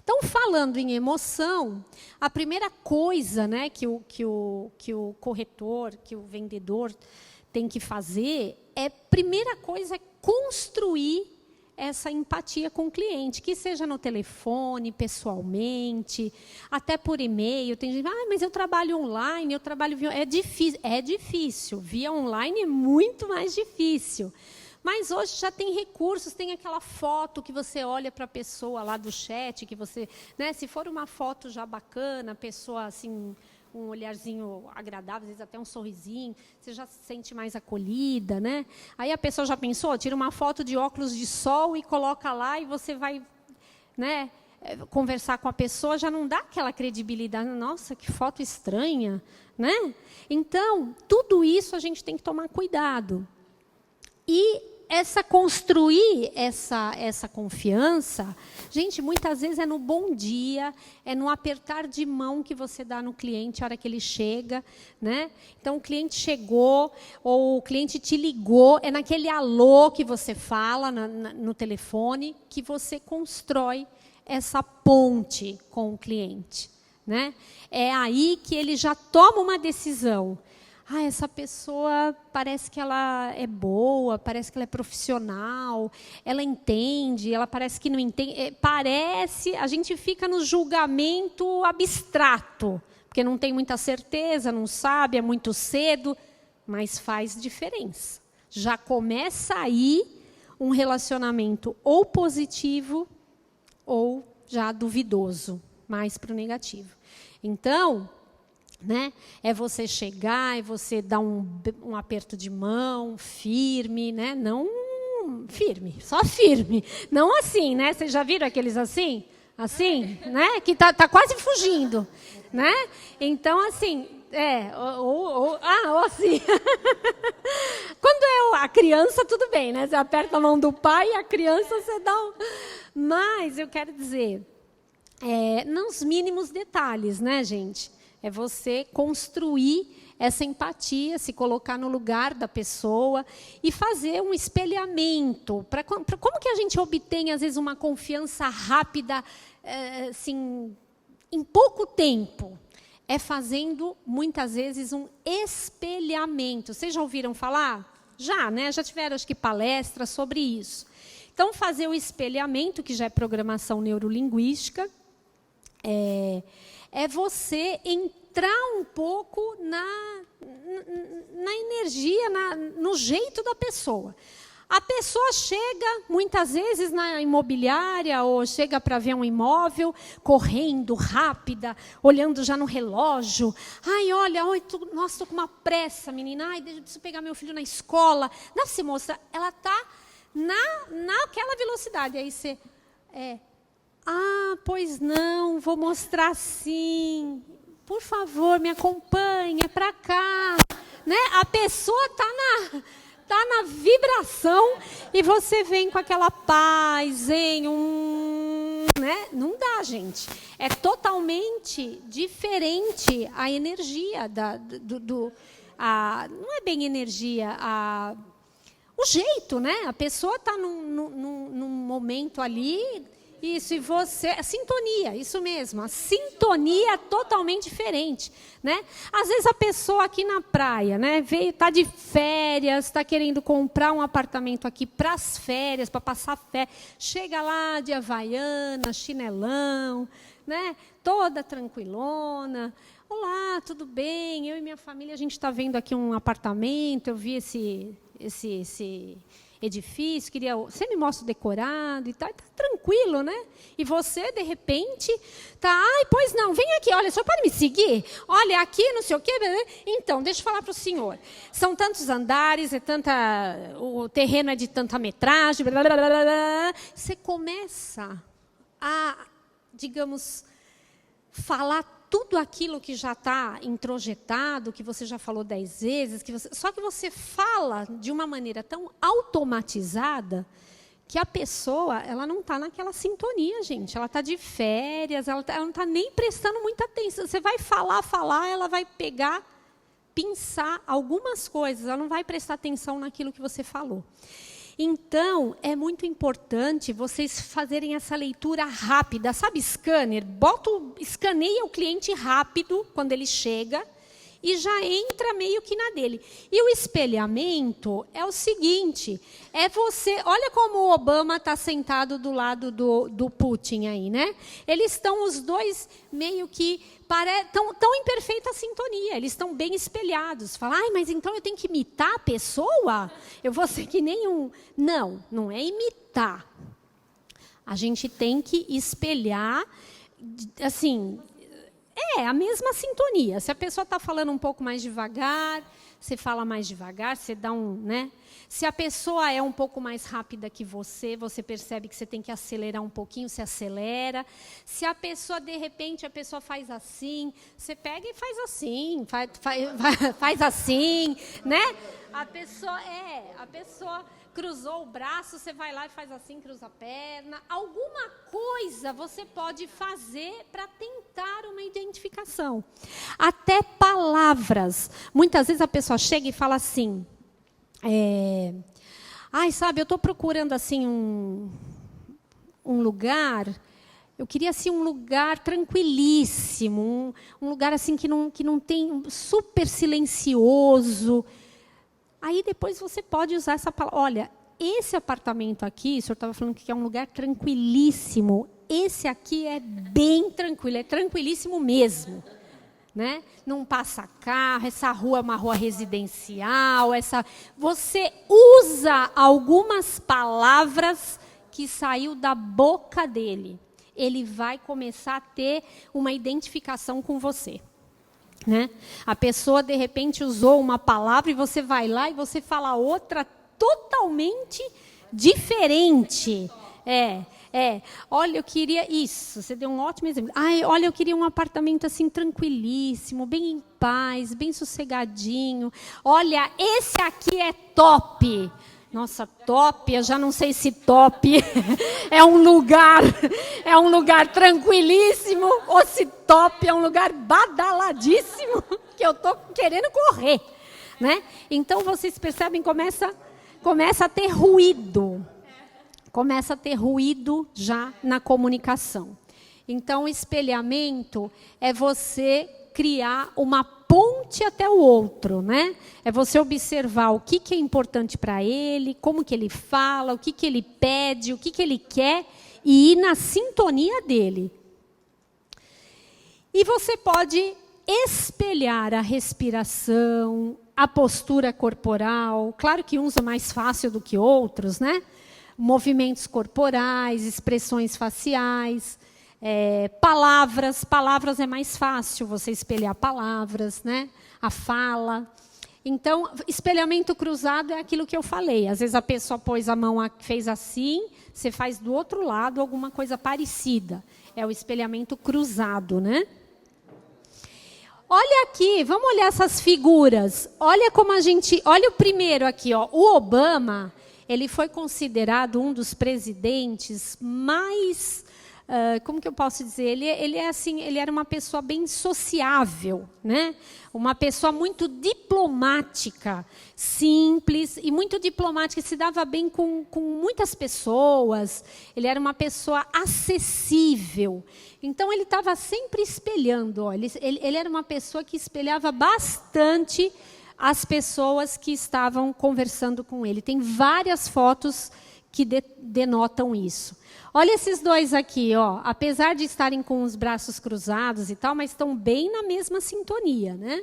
Então, falando em emoção, a primeira coisa, né, que o corretor, que o vendedor tem que fazer, primeira coisa é construir essa empatia com o cliente, que seja no telefone, pessoalmente, até por e-mail. Tem gente, mas eu trabalho online, eu trabalho via... É difícil. Via online é muito mais difícil. Mas hoje já tem recursos, tem aquela foto que você olha para a pessoa lá do chat, que você, né, se for uma foto já bacana, a pessoa assim, um olharzinho agradável, às vezes até um sorrisinho, você já se sente mais acolhida, né? Aí a pessoa já pensou, tira uma foto de óculos de sol e coloca lá e você vai, né, conversar com a pessoa, já não dá aquela credibilidade. Nossa, que foto estranha, né? Então, tudo isso a gente tem que tomar cuidado. E construir essa confiança, gente, muitas vezes é no bom dia, é no apertar de mão que você dá no cliente a hora que ele chega, né? Então, o cliente chegou, ou o cliente te ligou, é naquele alô que você fala no telefone que você constrói essa ponte com o cliente, né? É aí que ele já toma uma decisão. essa pessoa parece que ela é boa, parece que ela é profissional, ela entende, ela parece que não entende. A gente fica no julgamento abstrato, porque não tem muita certeza, não sabe, é muito cedo, mas faz diferença. Já começa aí um relacionamento ou positivo ou já duvidoso, mais para o negativo. Então, né, é você chegar, é você dar um aperto de mão firme, né, não firme, só firme, não assim, né? Vocês já viram aqueles assim? Assim, né? Que tá quase fugindo, né? Então, assim, ou assim. Quando a criança, tudo bem, né? Você aperta a mão do pai e a criança você dá um... Mas eu quero dizer, nos mínimos detalhes, né, gente? É você construir essa empatia, se colocar no lugar da pessoa e fazer um espelhamento. Como que a gente obtém, às vezes, uma confiança rápida, assim, em pouco tempo? É fazendo, muitas vezes, um espelhamento. Vocês já ouviram falar? Já, né? Já tiveram, acho que, palestras sobre isso. Então, fazer o espelhamento, que já é programação neurolinguística, é você entrar um pouco na energia, no jeito da pessoa. A pessoa chega, muitas vezes, na imobiliária, ou chega para ver um imóvel, correndo, rápida, olhando já no relógio. Ai, olha, nossa, estou com uma pressa, menina. Ai, deixa eu pegar meu filho na escola. Nossa, moça, ela está naquela velocidade. Aí você... pois não, vou mostrar sim. Por favor, me acompanhe, é para cá. Né? A pessoa está na vibração e você vem com aquela paz, né? Não dá, gente. É totalmente diferente a energia não é bem energia, o jeito, né? A pessoa está num momento ali. Isso, e você... A sintonia, isso mesmo. A sintonia é totalmente diferente, né? Às vezes a pessoa aqui na praia, né, está de férias, está querendo comprar um apartamento aqui para as férias, para passar férias. Chega lá de havaiana, chinelão, né, toda tranquilona. Olá, tudo bem? Eu e minha família, a gente está vendo aqui um apartamento, eu vi esse edifício, você me mostra o decorado e tal, tá tranquilo, né? E você, de repente, pois não, vem aqui, olha, o senhor pode me seguir? Olha, aqui, não sei o quê. Então, deixa eu falar para o senhor. São tantos andares, o terreno é de tanta metragem, blá, blá, blá, blá. Você começa a, digamos, falar tudo aquilo que já está introjetado, que você já falou 10 vezes, só que você fala de uma maneira tão automatizada que a pessoa ela não está naquela sintonia, gente. Ela está de férias, ela não está nem prestando muita atenção. Você vai falar, ela vai pegar, pensar algumas coisas, ela não vai prestar atenção naquilo que você falou. Então, é muito importante vocês fazerem essa leitura rápida. Sabe scanner? Escaneia o cliente rápido quando ele chega e já entra meio que na dele. E o espelhamento é o seguinte, olha como o Obama está sentado do lado do Putin aí, né? Eles estão os dois meio que tão em perfeita sintonia, eles estão bem espelhados. Fala, mas então eu tenho que imitar a pessoa? Eu vou ser que nem um... Não é imitar. A gente tem que espelhar, assim... a mesma sintonia. Se a pessoa está falando um pouco mais devagar, você fala mais devagar, você dá né? Se a pessoa é um pouco mais rápida que você percebe que você tem que acelerar um pouquinho, você acelera. Se a pessoa, de repente, faz assim, você pega e faz assim, faz assim, né? A pessoa cruzou o braço, você vai lá e faz assim, cruza a perna. Alguma coisa você pode fazer para tentar uma identificação. Até palavras. Muitas vezes a pessoa chega e fala assim, sabe, eu estou procurando assim um lugar Eu queria assim um lugar tranquilíssimo, um lugar assim que não tem, super silencioso. Aí depois você pode usar essa palavra. Olha, esse apartamento aqui, o senhor estava falando que é um lugar tranquilíssimo. Esse aqui é bem tranquilo, é tranquilíssimo mesmo. Né? Não passa carro, essa rua é uma rua residencial. Você usa algumas palavras que saiu da boca dele. Ele vai começar a ter uma identificação com você. Né? A pessoa, de repente, usou uma palavra e você vai lá e você fala outra totalmente diferente. Olha, eu queria isso. Você deu um ótimo exemplo. Olha, eu queria um apartamento assim tranquilíssimo, bem em paz, bem sossegadinho. Olha, esse aqui é top. Nossa, top, eu já não sei se top é um lugar tranquilíssimo ou se top é um lugar badaladíssimo que eu estou querendo correr, né? Então vocês percebem, começa a ter ruído. Começa a ter ruído já na comunicação. Então, o espelhamento é você criar uma ponte até o outro, né? É você observar o que é importante para ele, como que ele fala, o que ele pede, o que ele quer, e ir na sintonia dele. E você pode espelhar a respiração, a postura corporal. Claro que uns é mais fácil do que outros, né? Movimentos corporais, expressões faciais, palavras é mais fácil você espelhar palavras, né? A fala. Então, espelhamento cruzado é aquilo que eu falei. Às vezes a pessoa pôs a mão, fez assim, você faz do outro lado alguma coisa parecida. É o espelhamento cruzado, né? Olha aqui, vamos olhar essas figuras. Olha como olha o primeiro aqui, ó. O Obama, ele foi considerado um dos presidentes mais, como que eu posso dizer? Ele era uma pessoa bem sociável, né? Uma pessoa muito diplomática, simples e muito diplomática, se dava bem com muitas pessoas. Ele era uma pessoa acessível. Então, ele estava sempre espelhando. Ó, ele era uma pessoa que espelhava bastante as pessoas que estavam conversando com ele. Tem várias fotos que denotam isso. Olha esses dois aqui, ó. Apesar de estarem com os braços cruzados e tal, mas estão bem na mesma sintonia, né?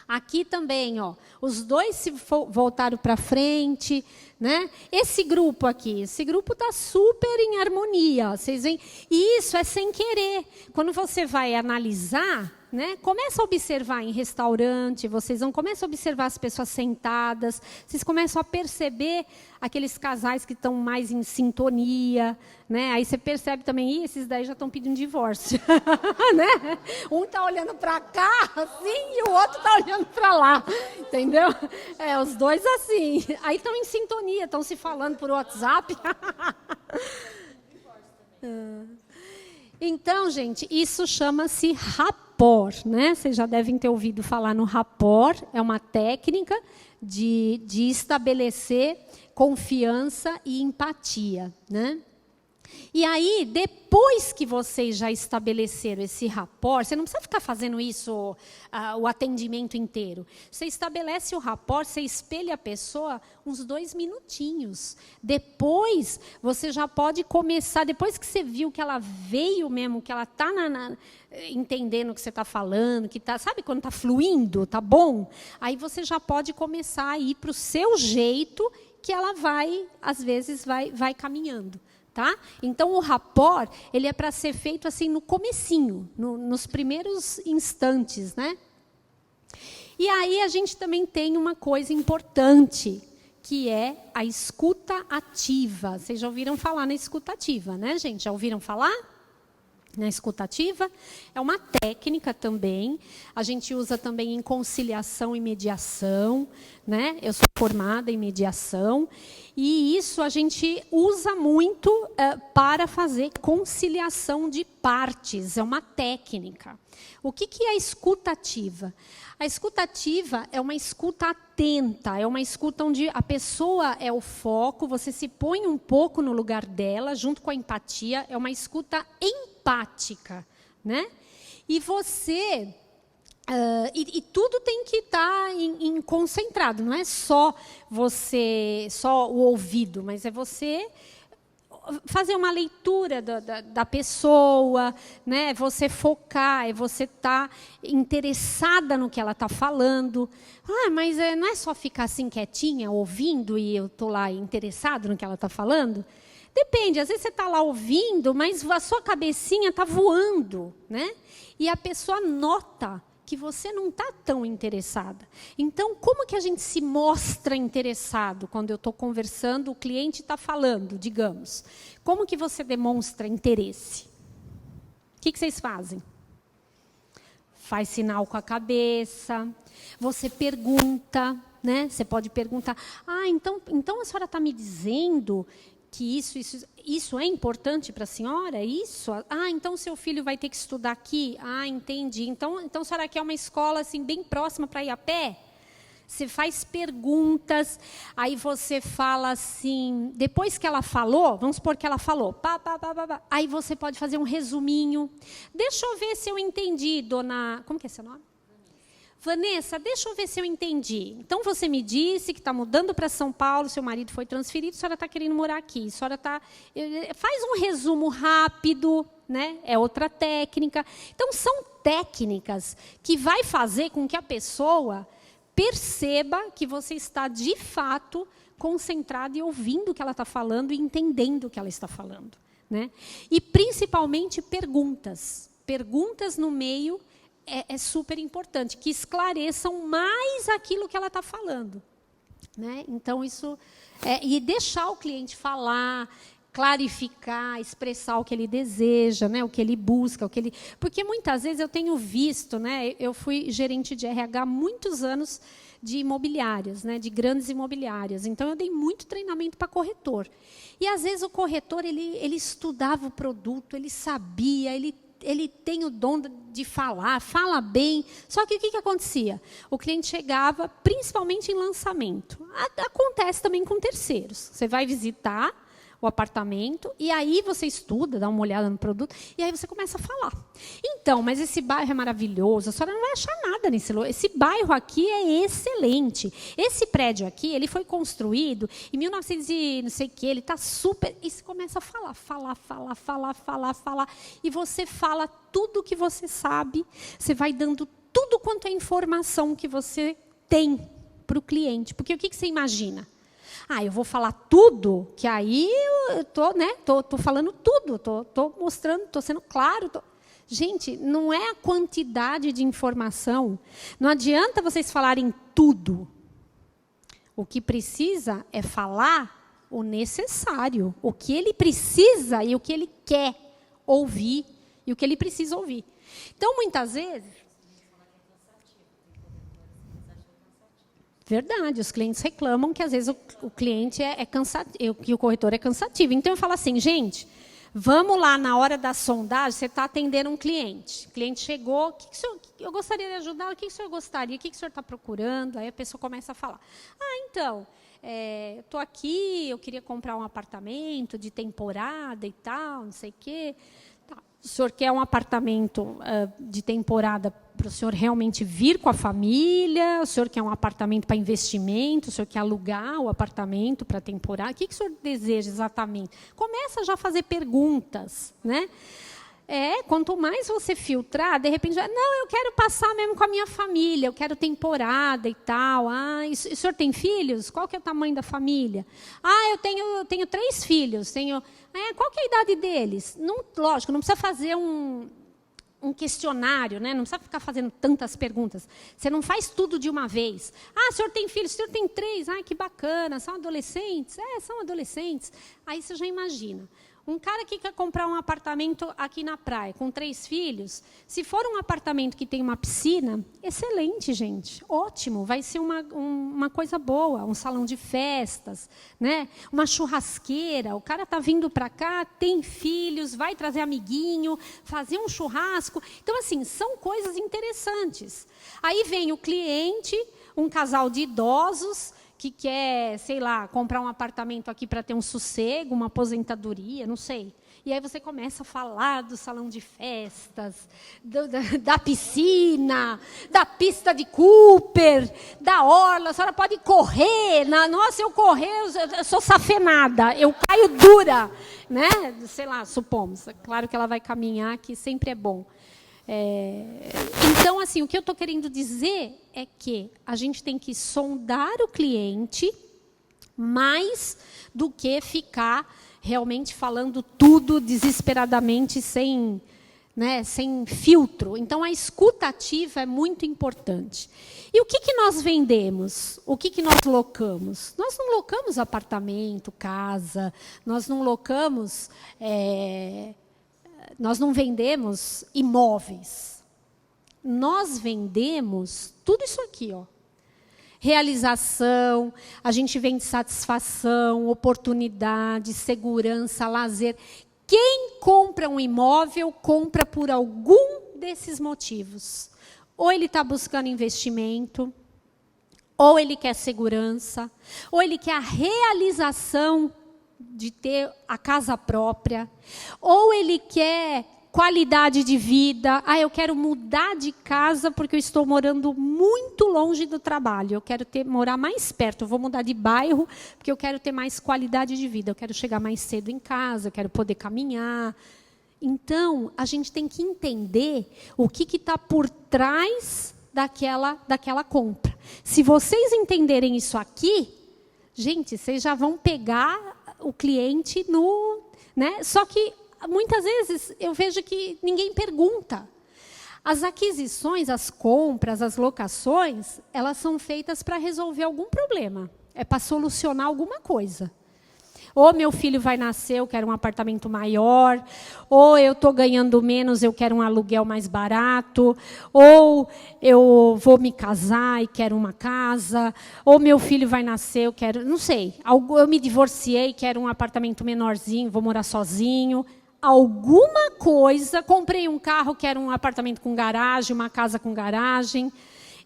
Aqui também, ó, os dois se voltaram para frente, né? Esse grupo aqui, está super em harmonia. Ó, vocês veem? E isso é sem querer. Quando você vai analisar, né? Começa a observar em restaurante, vocês começam a observar as pessoas sentadas, vocês começam a perceber aqueles casais que estão mais em sintonia, né? Aí você percebe também, esses daí já estão pedindo divórcio, né? Um está olhando para cá, assim, e o outro está olhando para lá, entendeu? Os dois assim. Aí estão em sintonia, estão se falando por WhatsApp. Então, gente, isso chama-se rapport, né? Vocês já devem ter ouvido falar no rapport. É uma técnica de estabelecer confiança e empatia, né? E aí, depois que vocês já estabeleceram esse rapport, você não precisa ficar fazendo isso o atendimento inteiro. Você estabelece o rapport, você espelha a pessoa uns 2 minutinhos. Depois, você já pode começar, depois que você viu que ela veio mesmo, que ela está entendendo o que você está falando, que tá, sabe quando está fluindo, tá bom? Aí você já pode começar a ir para o seu jeito, que ela vai, às vezes, vai caminhando. Tá? Então, o rapport, ele é para ser feito assim no comecinho, nos primeiros instantes, né? E aí a gente também tem uma coisa importante, que é a escuta ativa. Vocês já ouviram falar na escuta ativa, né, gente? Já ouviram falar? Na escuta ativa? É uma técnica também. A gente usa também em conciliação e mediação, né? Eu sou formada em mediação e isso a gente usa muito para fazer conciliação de partes. É uma técnica. O que é a escuta ativa? A escuta ativa é uma escuta atenta, é uma escuta onde a pessoa é o foco, você se põe um pouco no lugar dela, junto com a empatia, é uma escuta empática, né? E você... e tudo tem que estar em concentrado, não é só o ouvido, mas é você fazer uma leitura da pessoa, né? Você focar, é você estar interessada no que ela está falando. Mas não é só ficar assim quietinha, ouvindo, e eu estou lá interessado no que ela está falando? Depende, às vezes você está lá ouvindo, mas a sua cabecinha está voando, né? E a pessoa nota que você não está tão interessada. Então, como que a gente se mostra interessado quando eu estou conversando, o cliente está falando, digamos? Como que você demonstra interesse? O que vocês fazem? Faz sinal com a cabeça, você pergunta, né? Você pode perguntar, então a senhora está me dizendo que isso é importante para a senhora? Isso? Então seu filho vai ter que estudar aqui? Entendi. Então a senhora quer uma escola assim, bem próxima para ir a pé? Você faz perguntas, aí você fala assim, depois que ela falou, vamos supor que ela falou, aí você pode fazer um resuminho. Deixa eu ver se eu entendi, dona... Como que é seu nome? Vanessa, deixa eu ver se eu entendi. Então, você me disse que está mudando para São Paulo, seu marido foi transferido, a senhora está querendo morar aqui. A senhora está... Faz um resumo rápido, né? É outra técnica. Então, são técnicas que vai fazer com que a pessoa perceba que você está, de fato, concentrado e ouvindo o que ela está falando e entendendo o que ela está falando, né? E, principalmente, perguntas. Perguntas no meio... É super importante, que esclareçam mais aquilo que ela está falando, né? Então, isso... e deixar o cliente falar, clarificar, expressar o que ele deseja, né? O que ele busca, o que ele... Porque, muitas vezes, eu tenho visto, né? Eu fui gerente de RH há muitos anos de imobiliárias, né? De grandes imobiliárias. Então, eu dei muito treinamento para corretor. E, às vezes, o corretor, ele estudava o produto, ele sabia, ele tem o dom de falar, fala bem. Só que o que acontecia? O cliente chegava, principalmente em lançamento. Acontece também com terceiros. Você vai visitar o apartamento, e aí você estuda, dá uma olhada no produto, e aí você começa a falar. Então, mas esse bairro é maravilhoso, a senhora não vai achar nada nesse lugar. Esse bairro aqui é excelente. Esse prédio aqui, ele foi construído em 1900 e não sei o quê, ele está super... E você começa a falar. E você fala tudo o que você sabe, você vai dando tudo quanto é informação que você tem para o cliente. Porque o que você imagina? Eu vou falar tudo, que aí eu tô falando tudo, tô mostrando, tô sendo claro. Gente, não é a quantidade de informação. Não adianta vocês falarem tudo. O que precisa é falar o necessário, o que ele precisa e o que ele quer ouvir e o que ele precisa ouvir. Então, muitas vezes... Verdade, os clientes reclamam que, às vezes, o cliente é cansativo, que o corretor é cansativo. Então, eu falo assim, gente, vamos lá na hora da sondagem, você está atendendo um cliente. O cliente chegou, eu gostaria de ajudar, o que o senhor gostaria, o que o senhor está procurando? Aí a pessoa começa a falar. Então, eu estou aqui, eu queria comprar um apartamento de temporada e tal, não sei o quê. O senhor quer um apartamento de temporada para o senhor realmente vir com a família? O senhor quer um apartamento para investimento? O senhor quer alugar o apartamento para temporada? O que o senhor deseja exatamente? Começa já a fazer perguntas, né? Quanto mais você filtrar, de repente, não, eu quero passar mesmo com a minha família, eu quero temporada e tal. O senhor tem filhos? Qual que é o tamanho da família? Eu tenho 3 filhos. Qual que é a idade deles? Não, lógico, não precisa fazer um questionário, né? Não precisa ficar fazendo tantas perguntas. Você não faz tudo de uma vez. O senhor tem filhos? O senhor tem 3? Que bacana. São adolescentes? São adolescentes. Aí você já imagina. Um cara que quer comprar um apartamento aqui na praia, com 3 filhos, se for um apartamento que tem uma piscina, excelente, gente, ótimo, vai ser uma coisa boa, um salão de festas, né? Uma churrasqueira, o cara está vindo para cá, tem filhos, vai trazer amiguinho, fazer um churrasco. Então, assim, são coisas interessantes. Aí vem o cliente, um casal de idosos, que quer, sei lá, comprar um apartamento aqui para ter um sossego, uma aposentadoria, não sei. E aí você começa a falar do salão de festas, da piscina, da pista de Cooper, da orla. A senhora pode correr. Nossa, eu correr, eu sou safenada, eu caio dura. Né? Sei lá, supomos. Claro que ela vai caminhar, que sempre é bom. Então, assim, o que eu estou querendo dizer é que a gente tem que sondar o cliente mais do que ficar realmente falando tudo desesperadamente, sem filtro. Então, a escuta ativa é muito importante. E o que nós vendemos? O que nós locamos? Nós não locamos apartamento, casa, nós não locamos... Nós não vendemos imóveis. Nós vendemos tudo isso aqui, ó. Realização, a gente vende satisfação, oportunidade, segurança, lazer. Quem compra um imóvel, compra por algum desses motivos. Ou ele está buscando investimento, ou ele quer segurança, ou ele quer a realização de ter a casa própria, ou ele quer qualidade de vida. Eu quero mudar de casa porque eu estou morando muito longe do trabalho, eu quero morar mais perto, eu vou mudar de bairro porque eu quero ter mais qualidade de vida, eu quero chegar mais cedo em casa, eu quero poder caminhar. Então, a gente tem que entender o que está por trás daquela compra. Se vocês entenderem isso aqui, gente, vocês já vão pegar o cliente né? Só que, muitas vezes, eu vejo que ninguém pergunta. As aquisições, as compras, as locações, elas são feitas para resolver algum problema. É para solucionar alguma coisa. Ou meu filho vai nascer, eu quero um apartamento maior. Ou eu estou ganhando menos, eu quero um aluguel mais barato. Ou eu vou me casar e quero uma casa. Ou meu filho vai nascer, eu quero... Não sei. Eu me divorciei, quero um apartamento menorzinho, vou morar sozinho. Alguma coisa... Comprei um carro, quero um apartamento com garagem, uma casa com garagem.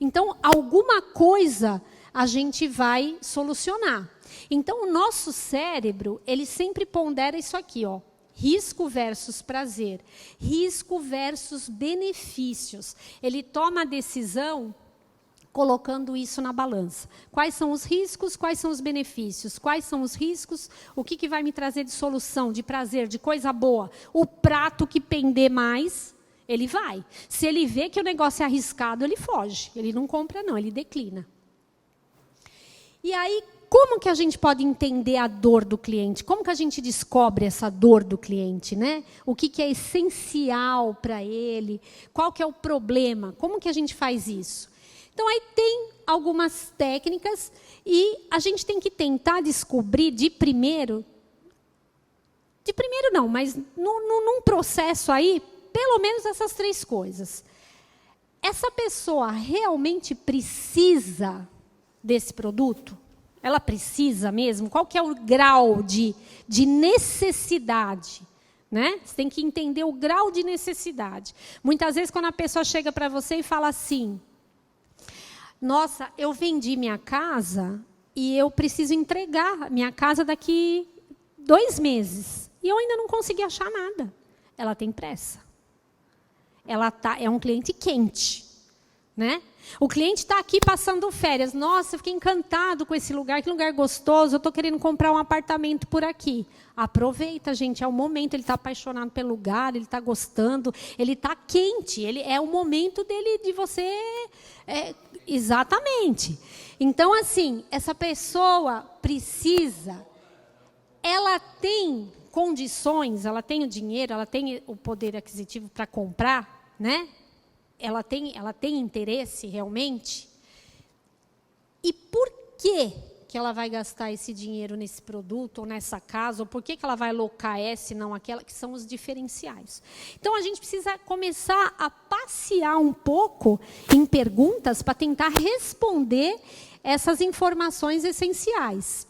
Então, alguma coisa a gente vai solucionar. Então, o nosso cérebro, ele sempre pondera isso aqui, ó, risco versus prazer, risco versus benefícios. Ele toma a decisão colocando isso na balança. Quais são os riscos, quais são os benefícios? Quais são os riscos? O que vai me trazer de solução, de prazer, de coisa boa? O prato que pender mais, ele vai. Se ele vê que o negócio é arriscado, ele foge. Ele não compra, não, ele declina. E aí, como que a gente pode entender a dor do cliente? Como que a gente descobre essa dor do cliente, né? O que é essencial para ele? Qual que é o problema? Como que a gente faz isso? Então, aí tem algumas técnicas e a gente tem que tentar descobrir de primeiro não, mas num processo aí, pelo menos essas 3 coisas. Essa pessoa realmente precisa desse produto? Ela precisa mesmo? Qual que é o grau de necessidade? Né? Você tem que entender o grau de necessidade. Muitas vezes, quando a pessoa chega para você e fala assim, nossa, eu vendi minha casa e eu preciso entregar minha casa daqui 2 meses. E eu ainda não consegui achar nada. Ela tem pressa. É um cliente quente. Né? O cliente está aqui passando férias. Nossa, eu fiquei encantado com esse lugar, que lugar gostoso, eu estou querendo comprar um apartamento por aqui. Aproveita, gente, é o momento, ele está apaixonado pelo lugar, ele está gostando, ele está quente, é o momento dele, de você... exatamente. Então, assim, essa pessoa precisa, ela tem condições, ela tem o dinheiro, ela tem o poder aquisitivo para comprar, né? Ela tem interesse realmente? E por que que ela vai gastar esse dinheiro nesse produto, ou nessa casa, ou por que ela vai alocar essa e não aquela, que são os diferenciais. Então, a gente precisa começar a passear um pouco em perguntas para tentar responder essas informações essenciais.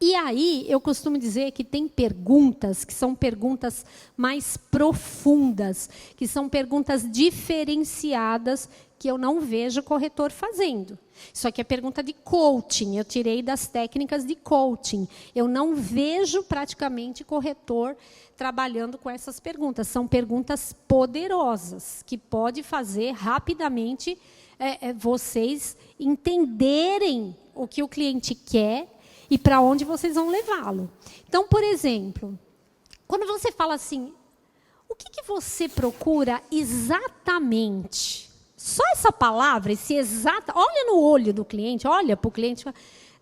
E aí, eu costumo dizer que tem perguntas que são perguntas mais profundas, que são perguntas diferenciadas, que eu não vejo corretor fazendo. Isso aqui é pergunta de coaching, eu tirei das técnicas de coaching. Eu não vejo praticamente corretor trabalhando com essas perguntas. São perguntas poderosas, que pode fazer rapidamente vocês entenderem o que o cliente quer e para onde vocês vão levá-lo. Então, por exemplo, quando você fala assim, o que você procura exatamente? Só essa palavra, esse exata... Olha no olho do cliente, olha para o cliente.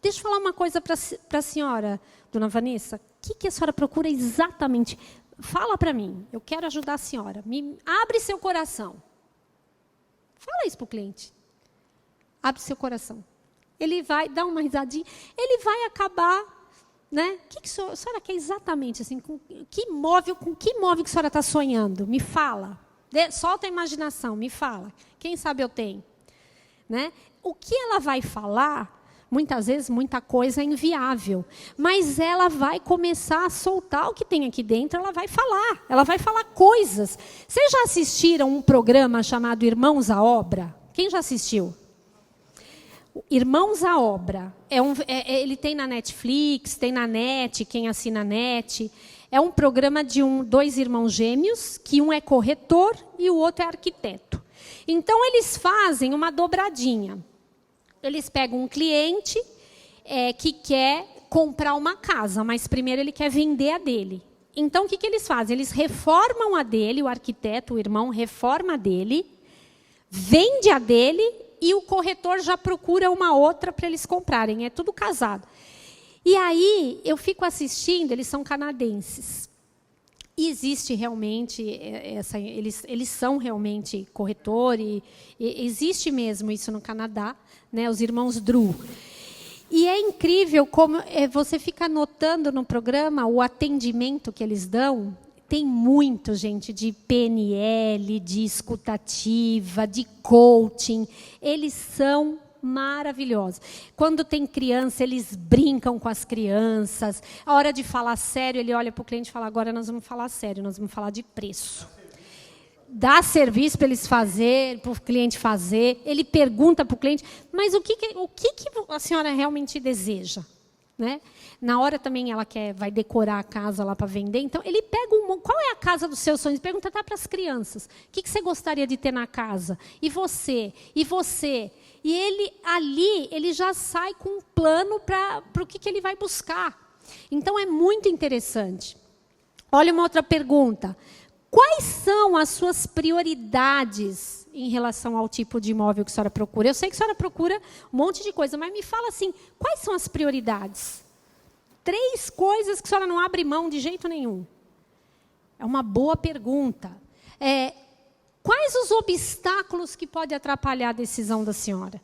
Deixa eu falar uma coisa para a senhora, dona Vanessa. O que a senhora procura exatamente? Fala para mim, eu quero ajudar a senhora. Abre seu coração. Fala isso para o cliente. Abre seu coração. Ele vai dar uma risadinha, ele vai acabar, né? O que a senhora quer exatamente? Assim, com que móvel que a senhora está sonhando? Me fala. Solta a imaginação, me fala. Quem sabe eu tenho. Né? O que ela vai falar, muitas vezes, muita coisa é inviável. Mas ela vai começar a soltar o que tem aqui dentro, ela vai falar coisas. Vocês já assistiram um programa chamado Irmãos à Obra? Quem já assistiu? Irmãos à Obra. Ele tem na Netflix, tem na NET, quem assina a NET. É um programa de dois irmãos gêmeos, que um é corretor e o outro é arquiteto. Então, eles fazem uma dobradinha. Eles pegam um cliente que quer comprar uma casa, mas primeiro ele quer vender a dele. Então, o que eles fazem? Eles reformam a dele, o arquiteto, o irmão, reforma a dele, vende a dele, e o corretor já procura uma outra para eles comprarem. É tudo casado. E aí, eu fico assistindo, eles são canadenses. E existe realmente, eles são realmente corretor, e existe mesmo isso no Canadá, né, os irmãos Drew. E é incrível como você fica notando no programa o atendimento que eles dão. Tem muito, gente, de PNL, de escutativa, de coaching. Eles são maravilhosos. Quando tem criança, eles brincam com as crianças. A hora de falar sério, ele olha para o cliente e fala, agora nós vamos falar sério, nós vamos falar de preço. Dá serviço para eles fazer, para o cliente fazer. Ele pergunta para o cliente, mas o que a senhora realmente deseja? Né? Na hora também ela vai decorar a casa lá para vender. Então, ele pega qual é a casa dos seus sonhos? Pergunta até para as crianças. O que você gostaria de ter na casa? E você? E você? E ele já sai com um plano para o que ele vai buscar. Então, é muito interessante. Olha uma outra pergunta. Quais são as suas prioridades em relação ao tipo de imóvel que a senhora procura? Eu sei que a senhora procura um monte de coisa, mas me fala assim, quais são as prioridades? 3 coisas que a senhora não abre mão de jeito nenhum. É uma boa pergunta. Quais os obstáculos que podem atrapalhar a decisão da senhora?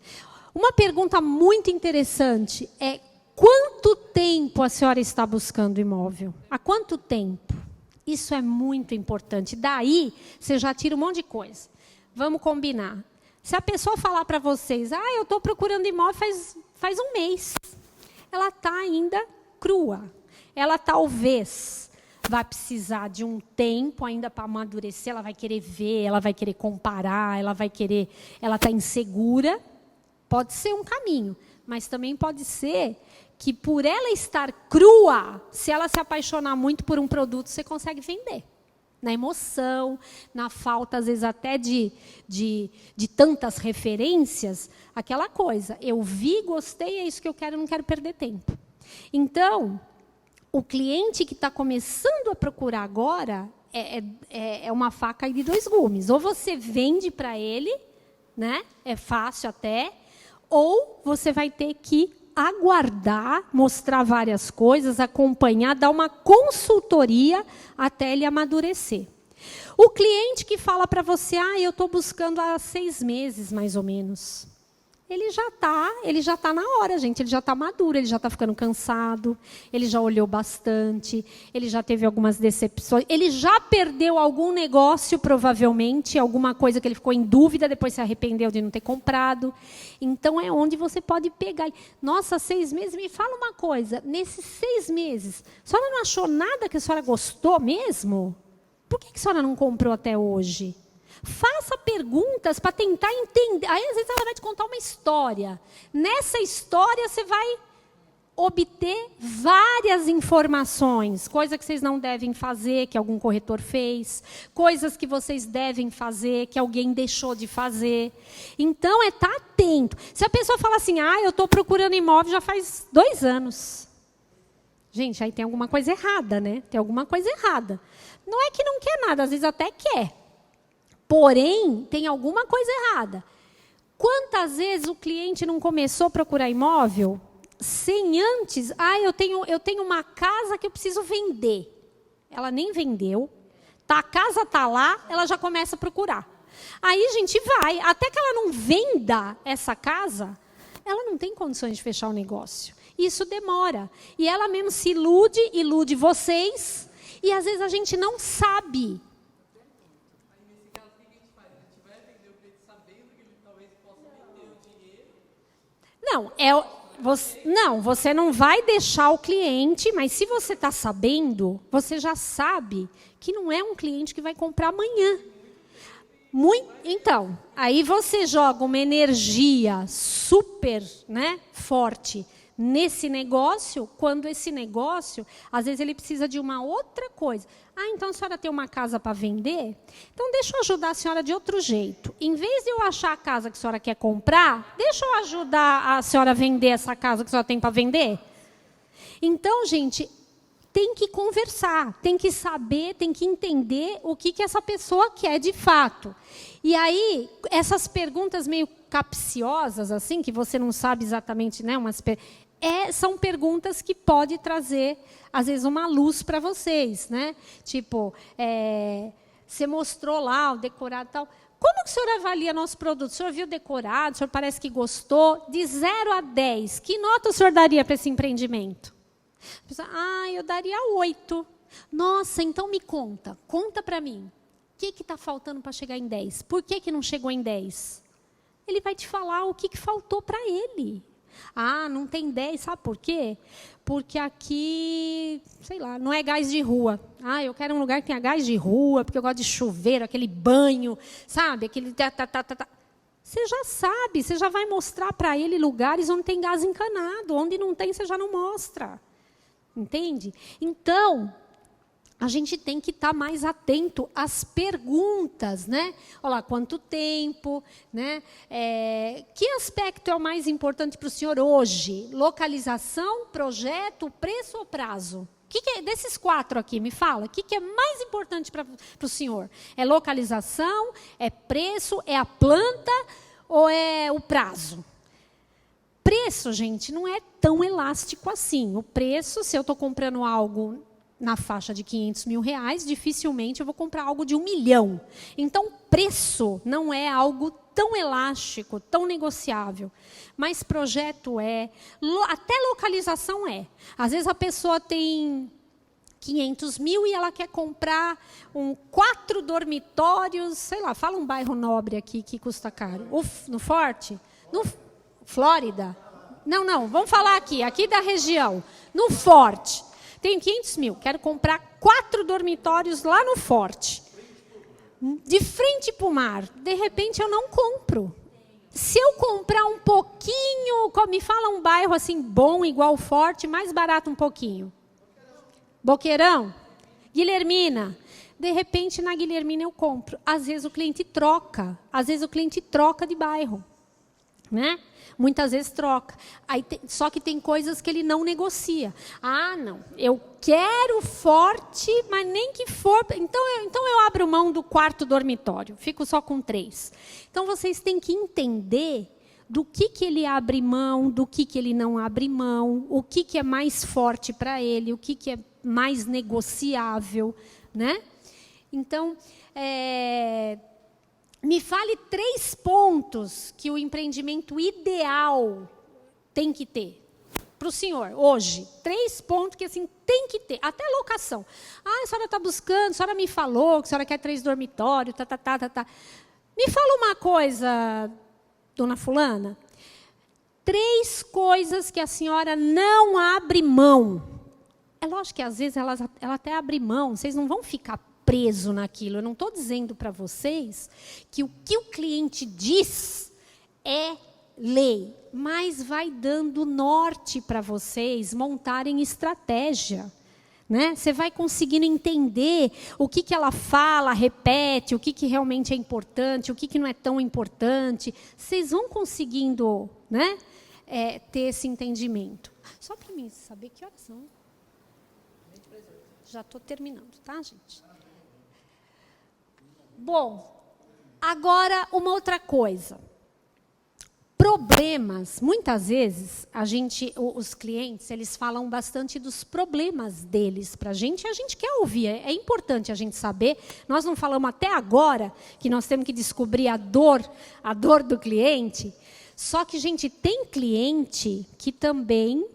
Uma pergunta muito interessante é, quanto tempo a senhora está buscando imóvel? Há quanto tempo? Isso é muito importante. Daí, você já tira um monte de coisa. Vamos combinar. Se a pessoa falar para vocês, eu estou procurando imóvel faz um mês, ela está ainda crua. Ela talvez vai precisar de um tempo ainda para amadurecer, ela vai querer ver, ela vai querer comparar, ela está insegura. Pode ser um caminho, mas também pode ser que por ela estar crua, se ela se apaixonar muito por um produto, você consegue vender. Na emoção, na falta, às vezes, até de tantas referências, aquela coisa. Eu vi, gostei, é isso que eu quero, não quero perder tempo. Então, o cliente que está começando a procurar agora é uma faca de 2 gumes. Ou você vende para ele, né? É fácil até, ou você vai ter que aguardar, mostrar várias coisas, acompanhar, dar uma consultoria até ele amadurecer. O cliente que fala para você, eu estou buscando há 6 meses, mais ou menos. ele já tá na hora, gente. Ele já está maduro, ele já está ficando cansado, ele já olhou bastante, ele já teve algumas decepções, ele já perdeu algum negócio, provavelmente, alguma coisa que ele ficou em dúvida, depois se arrependeu de não ter comprado. Então, é onde você pode pegar. Nossa, 6 meses, me fala uma coisa. Nesses 6 meses, a senhora não achou nada que a senhora gostou mesmo? Por que a senhora não comprou até hoje? Faça perguntas para tentar entender. Aí, às vezes, ela vai te contar uma história. Nessa história, você vai obter várias informações. Coisas que vocês não devem fazer, que algum corretor fez. Coisas que vocês devem fazer, que alguém deixou de fazer. Então, estar atento. Se a pessoa fala assim, eu estou procurando imóvel já faz 2 anos. Gente, aí tem alguma coisa errada, né? Tem alguma coisa errada. Não é que não quer nada, às vezes até quer. Porém, tem alguma coisa errada. Quantas vezes o cliente não começou a procurar imóvel sem antes... eu tenho uma casa que eu preciso vender. Ela nem vendeu. A casa está lá, ela já começa a procurar. Aí a gente vai. Até que ela não venda essa casa, ela não tem condições de fechar o negócio. Isso demora. E ela mesmo se ilude vocês. E às vezes a gente não sabe. Você não vai deixar o cliente, mas se você está sabendo, você já sabe que não é um cliente que vai comprar amanhã. Então, aí você joga uma energia super, forte nesse negócio, quando esse negócio, às vezes ele precisa de uma outra coisa. Então a senhora tem uma casa para vender? Então deixa eu ajudar a senhora de outro jeito. Em vez de eu achar a casa que a senhora quer comprar, deixa eu ajudar a senhora a vender essa casa que a senhora tem para vender? Então, gente, tem que conversar, tem que saber, tem que entender o que essa pessoa quer de fato. E aí, essas perguntas meio capciosas, assim, que você não sabe exatamente, são perguntas que podem trazer, às vezes, uma luz para vocês. Tipo, você mostrou lá o decorado e tal. Como que o senhor avalia nosso produto? O senhor viu decorado, o senhor parece que gostou. De 0 a 10, que nota o senhor daria para esse empreendimento? A pessoa, eu daria 8. Nossa, então me conta para mim. O que está faltando para chegar em 10? Por que não chegou em 10? Ele vai te falar o que faltou para ele. Não tem 10, sabe por quê? Porque aqui, sei lá, não é gás de rua. Eu quero um lugar que tenha gás de rua, porque eu gosto de chuveiro, aquele banho, sabe? Aquele... Você já sabe, você já vai mostrar para ele lugares onde tem gás encanado. Onde não tem, você já não mostra. Entende? Então, a gente tem que estar mais atento às perguntas, Olha lá, quanto tempo, que aspecto é o mais importante para o senhor hoje? Localização, projeto, preço ou prazo? Desses 4 aqui, me fala, o que é mais importante para o senhor? É localização, é preço, é a planta ou é o prazo? Preço, gente, não é tão elástico assim. O preço, se eu estou comprando algo na faixa de R$500 mil, dificilmente eu vou comprar algo de 1 milhão. Então, preço não é algo tão elástico, tão negociável. Mas projeto até localização é. Às vezes a pessoa tem 500 mil e ela quer comprar 4 dormitórios, sei lá, fala um bairro nobre aqui que custa caro. No Forte? No Flórida? Não, vamos falar aqui da região. No Forte. Tenho 500 mil, quero comprar 4 dormitórios lá no Forte. De frente para o mar. De repente, eu não compro. Se eu comprar um pouquinho, me fala um bairro assim bom, igual o Forte, mais barato um pouquinho. Boqueirão? Guilhermina. De repente, na Guilhermina eu compro. Às vezes o cliente troca. Às vezes o cliente troca de bairro. Muitas vezes troca. Só que tem coisas que ele não negocia. Não, eu quero Forte, mas nem que for... Então eu abro mão do 4º dormitório, fico só com 3. Então vocês têm que entender do que ele abre mão, do que ele não abre mão, o que é mais forte para ele, o que é mais negociável. Então, Me fale 3 pontos que o empreendimento ideal tem que ter. Para o senhor, hoje, 3 pontos que assim tem que ter, até locação. Ah, a senhora está buscando, a senhora me falou que a senhora quer 3 dormitórios, tá. Me fala uma coisa, dona fulana. 3 coisas que a senhora não abre mão. É lógico que às vezes ela até abre mão, vocês não vão ficar presos naquilo. Eu não estou dizendo para vocês que o cliente diz é lei, mas vai dando norte para vocês montarem estratégia. Né? Você vai conseguindo entender o que ela fala, repete, o que realmente é importante, o que não é tão importante. Vocês vão conseguindo, né, ter esse entendimento. Só para mim saber que horas são. Já estou terminando, tá, gente? Bom, agora uma outra coisa. Problemas, muitas vezes, os clientes, eles falam bastante dos problemas deles para a gente quer ouvir, é importante a gente saber. Nós não falamos até agora que nós temos que descobrir a dor do cliente, só que, gente, tem cliente que também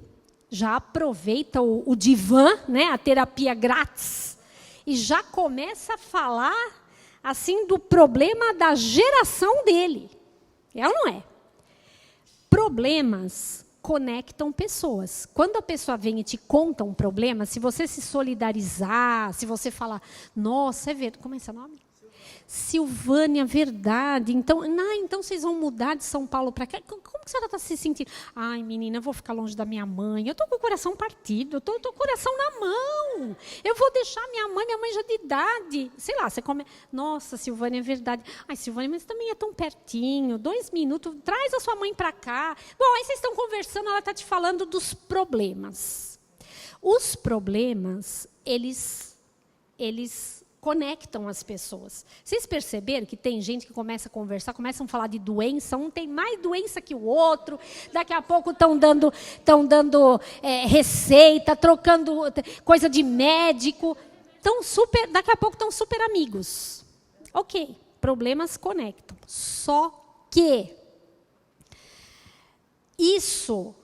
já aproveita o divã, né, a terapia grátis, e já começa a falar assim do problema da geração dele. É ou não é? Problemas conectam pessoas. Quando a pessoa vem e te conta um problema, se você se solidarizar, se você falar, nossa, é verdade, como é seu nome? Silvânia, verdade. Então vocês vão mudar de São Paulo para cá? Como que a senhora está se sentindo? Ai, menina, eu vou ficar longe da minha mãe. Eu estou com o coração partido, eu estou com o coração na mão. Eu vou deixar minha mãe já de idade. Sei lá, você come... Nossa, Silvânia, é verdade. Ai, Silvânia, mas também é tão pertinho. 2 minutos, traz a sua mãe para cá. Bom, aí vocês estão conversando, ela está te falando dos problemas. Os problemas, eles conectam as pessoas. Vocês perceberam que tem gente que começa a conversar, começam a falar de doença, um tem mais doença que o outro, daqui a pouco estão dando receita, trocando coisa de médico, daqui a pouco estão super amigos. Ok, problemas conectam. Só que isso...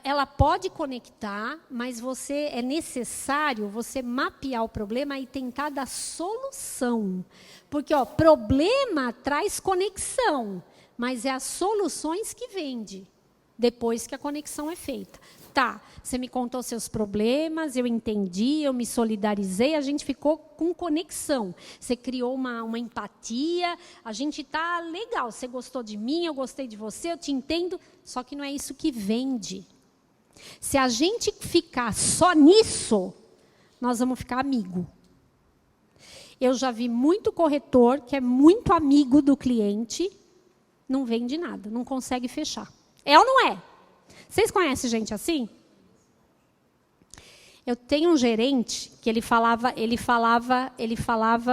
ela pode conectar, mas é necessário você mapear o problema e tentar dar solução. Porque problema traz conexão, mas é as soluções que vende depois que a conexão é feita. Tá, você me contou seus problemas, eu entendi, eu me solidarizei, a gente ficou com conexão. Você criou uma empatia, a gente está legal. Você gostou de mim, eu gostei de você, eu te entendo, só que não é isso que vende. Se a gente ficar só nisso, nós vamos ficar amigo. Eu já vi muito corretor que é muito amigo do cliente, não vende nada, não consegue fechar. É ou não é? Vocês conhecem gente assim? Eu tenho um gerente que ele falava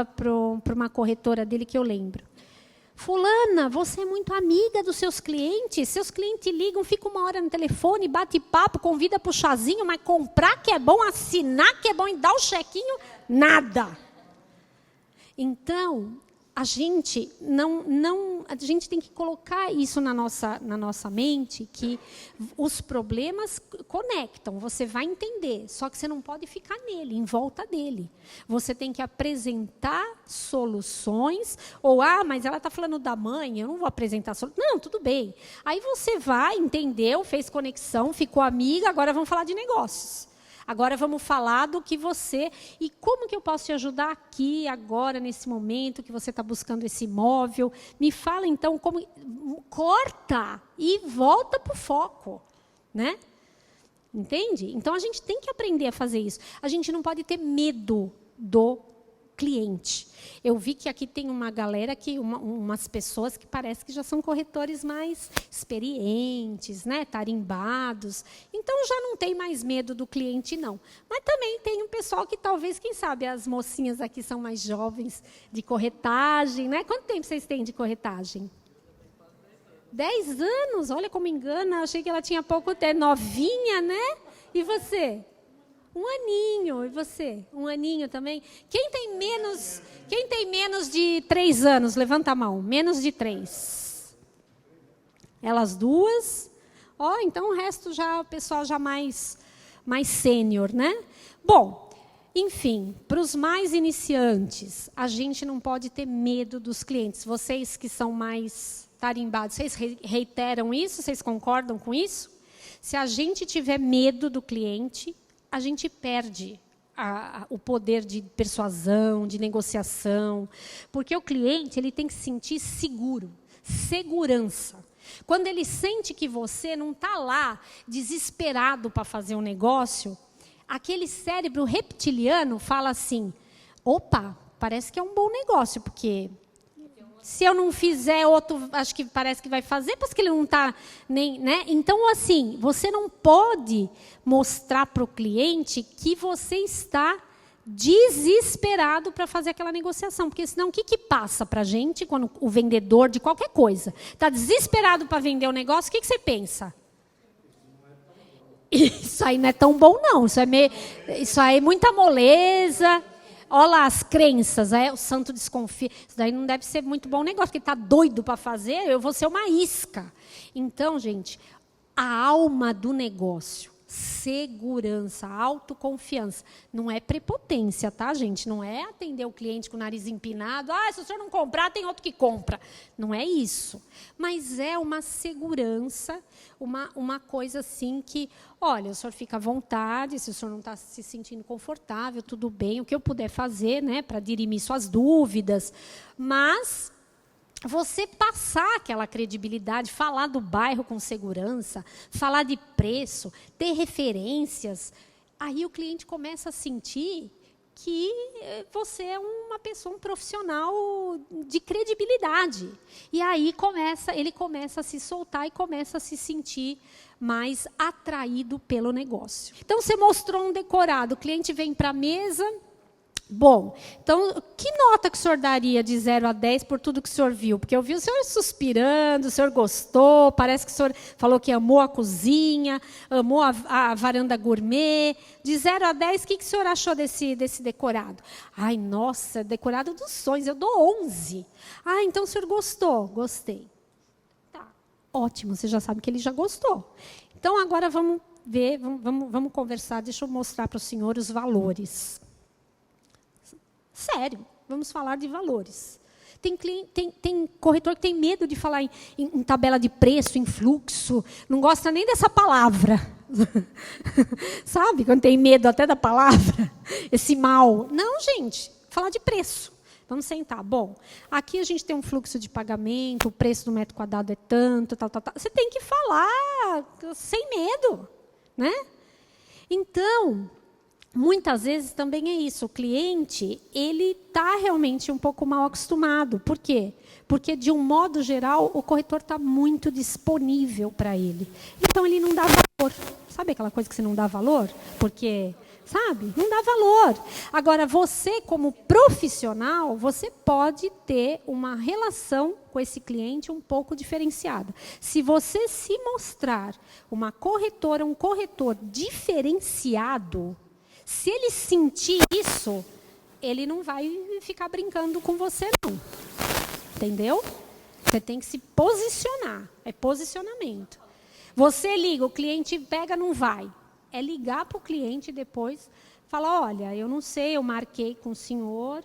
para uma corretora dele que eu lembro. Fulana, você é muito amiga dos seus clientes ligam, fica 1 hora no telefone, bate papo, convida para o chazinho, mas comprar que é bom, assinar que é bom e dar o chequinho, nada. Então, a gente tem que colocar isso na nossa mente, que os problemas conectam, você vai entender, só que você não pode ficar nele, em volta dele. Você tem que apresentar soluções, ou, mas ela está falando da mãe, eu não vou apresentar soluções. Não, tudo bem. Aí você vai, entendeu, fez conexão, ficou amiga, agora vamos falar de negócios. Agora vamos falar do que você... E como que eu posso te ajudar aqui, agora, nesse momento que você está buscando esse imóvel? Me fala, então, como... Corta e volta para o foco. Né? Entende? Então, a gente tem que aprender a fazer isso. A gente não pode ter medo do cliente. Eu vi que aqui tem uma galera, umas pessoas que parece que já são corretores mais experientes, né, tarimbados. Então, já não tem mais medo do cliente, não. Mas também tem um pessoal que talvez, quem sabe, as mocinhas aqui são mais jovens de corretagem. Né? Quanto tempo vocês têm de corretagem? 10 anos? Olha como engana. Achei que ela tinha pouco tempo. Novinha, né? E você? Um aninho. E você? Um aninho também? Quem tem menos de 3 anos? Levanta a mão. Menos de 3. Elas duas. Então o resto já, o pessoal já mais sênior, né? Bom, enfim, para os mais iniciantes, a gente não pode ter medo dos clientes. Vocês que são mais tarimbados, vocês reiteram isso? Vocês concordam com isso? Se a gente tiver medo do cliente, a gente perde o poder de persuasão, de negociação, porque o cliente ele tem que se sentir seguro, segurança. Quando ele sente que você não está lá desesperado para fazer um negócio, aquele cérebro reptiliano fala assim, opa, parece que é um bom negócio, porque se eu não fizer, outro acho que parece que vai fazer, porque ele não está nem... né? Então, assim, você não pode mostrar para o cliente que você está desesperado para fazer aquela negociação, porque senão o que passa para a gente quando o vendedor de qualquer coisa está desesperado para vender o negócio, o que você pensa? Isso aí não é tão bom não, isso aí é muita moleza, olha lá as crenças, o santo desconfia, isso daí não deve ser muito bom negócio, porque está doido para fazer, eu vou ser uma isca. Então, gente, a alma do negócio, segurança, autoconfiança. Não é prepotência, tá, gente? Não é atender o cliente com o nariz empinado. Se o senhor não comprar, tem outro que compra. Não é isso. Mas é uma segurança, uma coisa assim que, olha, o senhor fica à vontade, se o senhor não está se sentindo confortável, tudo bem, o que eu puder fazer, né, para dirimir suas dúvidas. Mas você passar aquela credibilidade, falar do bairro com segurança, falar de preço, ter referências, aí o cliente começa a sentir que você é uma pessoa, um profissional de credibilidade. E aí ele começa a se soltar e começa a se sentir mais atraído pelo negócio. Então, você mostrou um decorado, o cliente vem para a mesa... Bom, então, que nota que o senhor daria de 0 a 10 por tudo que o senhor viu? Porque eu vi o senhor suspirando, o senhor gostou, parece que o senhor falou que amou a cozinha, amou a varanda gourmet. De 0 a 10, o que o senhor achou desse decorado? Ai, nossa, decorado dos sonhos, eu dou 11. Então o senhor gostou? Gostei. Tá, ótimo, você já sabe que ele já gostou. Então, agora vamos ver, vamos conversar, deixa eu mostrar para o senhor os valores. Sério, vamos falar de valores. Tem corretor que tem medo de falar em tabela de preço, em fluxo, não gosta nem dessa palavra. Sabe, quando tem medo até da palavra, esse mal. Não, gente, falar de preço. Vamos sentar. Bom, aqui a gente tem um fluxo de pagamento, o preço do metro quadrado é tanto, tal. Você tem que falar sem medo, né? Então... muitas vezes também é isso, o cliente ele está realmente um pouco mal acostumado. Por quê? Porque, de um modo geral, o corretor está muito disponível para ele. Então, ele não dá valor. Sabe aquela coisa que você não dá valor? Porque, sabe, não dá valor. Agora, você, como profissional, você pode ter uma relação com esse cliente um pouco diferenciada. Se você se mostrar uma corretora, um corretor diferenciado... se ele sentir isso, ele não vai ficar brincando com você, não. Entendeu? Você tem que se posicionar. É posicionamento. Você liga, o cliente pega, não vai. É ligar para o cliente depois, falar, olha, eu não sei, eu marquei com o senhor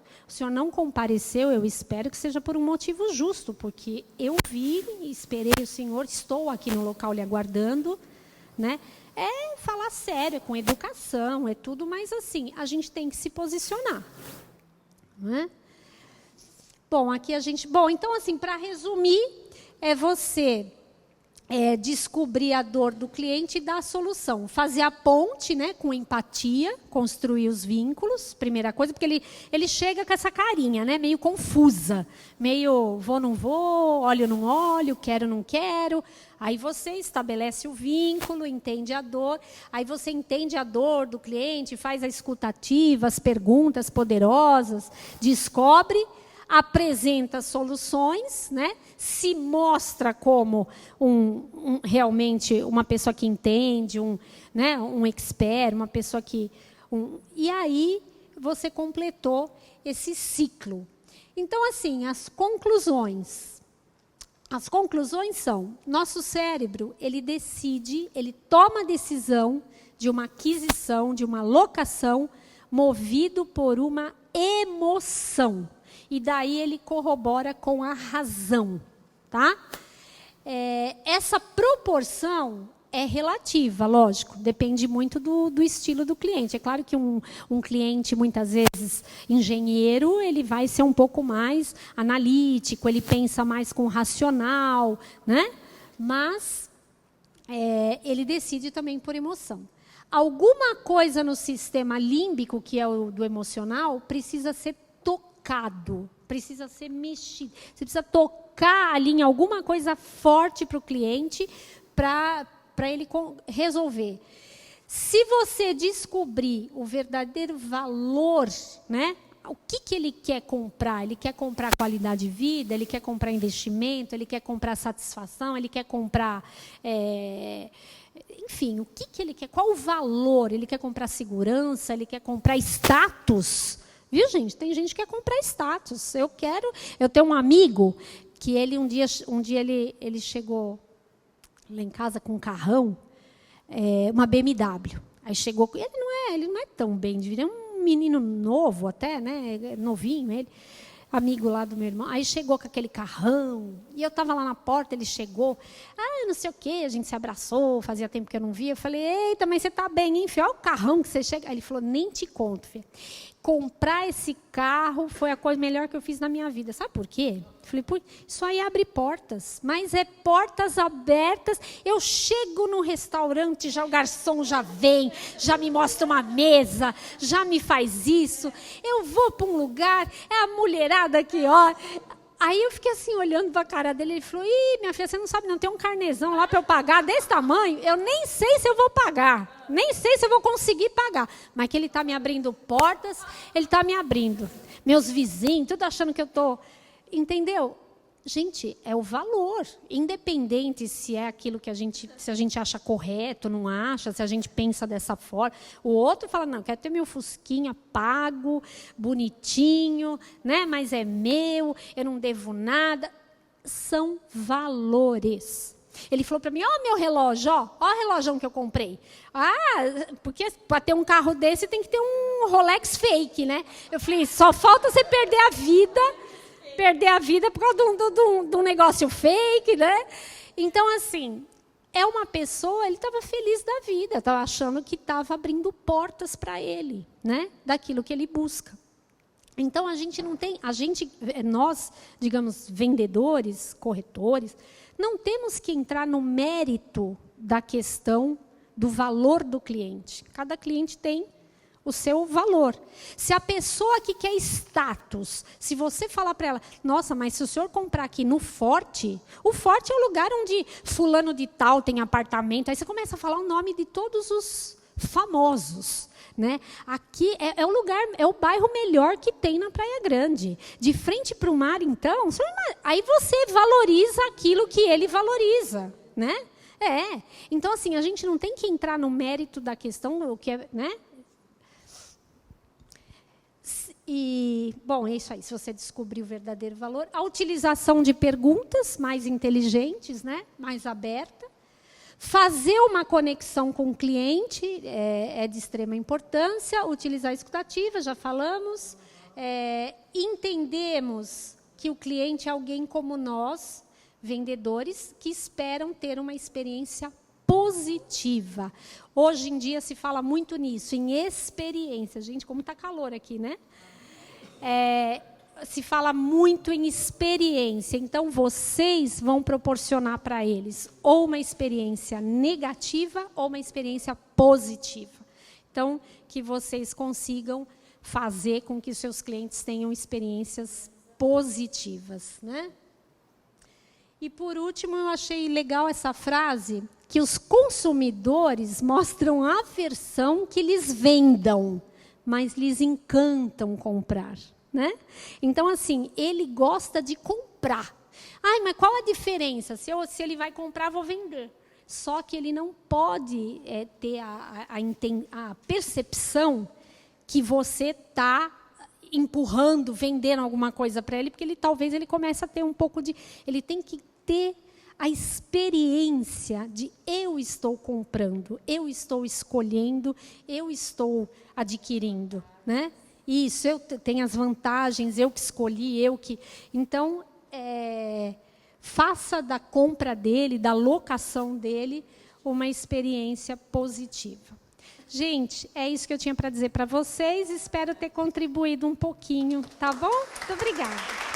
não compareceu, eu espero que seja por um motivo justo, porque eu vi, esperei o senhor, estou aqui no local lhe aguardando, né? É falar sério, é com educação, é tudo, mas assim, a gente tem que se posicionar. Não é? Bom, aqui a gente... Bom, então, assim, para resumir, é você descobrir a dor do cliente e dar a solução. Fazer a ponte, né, com empatia, construir os vínculos, primeira coisa, porque ele chega com essa carinha, né, meio confusa, meio vou, não vou, olho, não olho, quero, não quero. Aí você estabelece o vínculo, entende a dor, aí você entende a dor do cliente, faz a escutativa, as perguntas poderosas, descobre, apresenta soluções, né? Se mostra como realmente uma pessoa que entende, né? Um expert, uma pessoa que... E aí você completou esse ciclo. Então, assim, as conclusões. As conclusões são, nosso cérebro, ele decide, ele toma a decisão de uma aquisição, de uma locação, movido por uma emoção. E daí ele corrobora com a razão, tá? Essa proporção é relativa, lógico, depende muito do estilo do cliente. É claro que um cliente, muitas vezes, engenheiro, ele vai ser um pouco mais analítico, ele pensa mais com racional, né? Mas ele decide também por emoção. Alguma coisa no sistema límbico, que é o do emocional, precisa ser tocado, precisa ser mexido. Você precisa tocar ali em alguma coisa forte para o cliente, para ele resolver. Se você descobrir o verdadeiro valor, né? O que ele quer comprar? Ele quer comprar qualidade de vida, ele quer comprar investimento, ele quer comprar satisfação, ele quer comprar... enfim, o que ele quer? Qual o valor? Ele quer comprar segurança, ele quer comprar status. Viu, gente? Tem gente que quer comprar status. Eu tenho um amigo que ele um dia ele chegou lá em casa com um carrão, uma BMW. Aí chegou, ele não é tão bem de vida, é um menino novo até, né? Novinho ele, amigo lá do meu irmão. Aí chegou com aquele carrão, e eu estava lá na porta, ele chegou, não sei o quê, a gente se abraçou, fazia tempo que eu não via. Eu falei, eita, mas você está bem, hein, filho? Olha o carrão que você chega. Aí ele falou, nem te conto, filho. Comprar esse carro foi a coisa melhor que eu fiz na minha vida. Sabe por quê? Eu falei, isso aí abre portas, mas é portas abertas. Eu chego no restaurante, já o garçom já vem, já me mostra uma mesa, já me faz isso. Eu vou para um lugar, é a mulherada aqui, ó. Aí eu fiquei assim, olhando para a cara dele, ele falou, minha filha, você não sabe não, tem um carnezão lá para eu pagar desse tamanho, eu nem sei se eu vou pagar, nem sei se eu vou conseguir pagar, mas que ele está me abrindo portas, ele está me abrindo. Meus vizinhos, tudo achando que eu estou... Entendeu? Gente, é o valor, independente se é aquilo que se a gente acha correto, não acha, se a gente pensa dessa forma. O outro fala, não, quero ter meu fusquinha pago, bonitinho, né? Mas é meu, eu não devo nada. São valores. Ele falou para mim, meu relógio, ó o relógio que eu comprei. Porque para ter um carro desse tem que ter um Rolex fake, né? Eu falei, só falta você perder a vida por causa de um negócio fake, né? Então, assim, é uma pessoa, ele estava feliz da vida, estava achando que estava abrindo portas para ele, né? Daquilo que ele busca. Então, nós, digamos, vendedores, corretores, não temos que entrar no mérito da questão do valor do cliente. Cada cliente tem o seu valor. Se a pessoa que quer status, se você falar para ela, nossa, mas se o senhor comprar aqui no Forte, o Forte é o lugar onde fulano de tal tem apartamento, aí você começa a falar o nome de todos os famosos, né? Aqui é o lugar, é o bairro melhor que tem na Praia Grande. De frente para o mar, então, aí você valoriza aquilo que ele valoriza, né? Então, assim, a gente não tem que entrar no mérito da questão, o que é, né? E, bom, é isso aí, se você descobrir o verdadeiro valor. A utilização de perguntas mais inteligentes, né? Mais aberta. Fazer uma conexão com o cliente é de extrema importância. Utilizar a escutativa, já falamos. Entendemos que o cliente é alguém como nós, vendedores, que esperam ter uma experiência positiva. Hoje em dia se fala muito nisso, em experiência. Gente, como está calor aqui, né? Se fala muito em experiência. Então, vocês vão proporcionar para eles ou uma experiência negativa ou uma experiência positiva. Então, que vocês consigam fazer com que seus clientes tenham experiências positivas, né? E, por último, eu achei legal essa frase, que os consumidores mostram aversão que lhes vendam, mas lhes encantam comprar, né? Então, assim, ele gosta de comprar. Mas qual a diferença? Se ele vai comprar, vou vender. Só que ele não pode ter a percepção que você está empurrando, vendendo alguma coisa para ele, porque talvez ele comece a ter um pouco de... Ele tem que ter a experiência de eu estou comprando, eu estou escolhendo, eu estou adquirindo, né? Isso, eu tenho as vantagens, eu que escolhi, eu que... Então, faça da compra dele, da locação dele, uma experiência positiva. Gente, é isso que eu tinha para dizer para vocês. Espero ter contribuído um pouquinho, tá bom? Muito obrigada.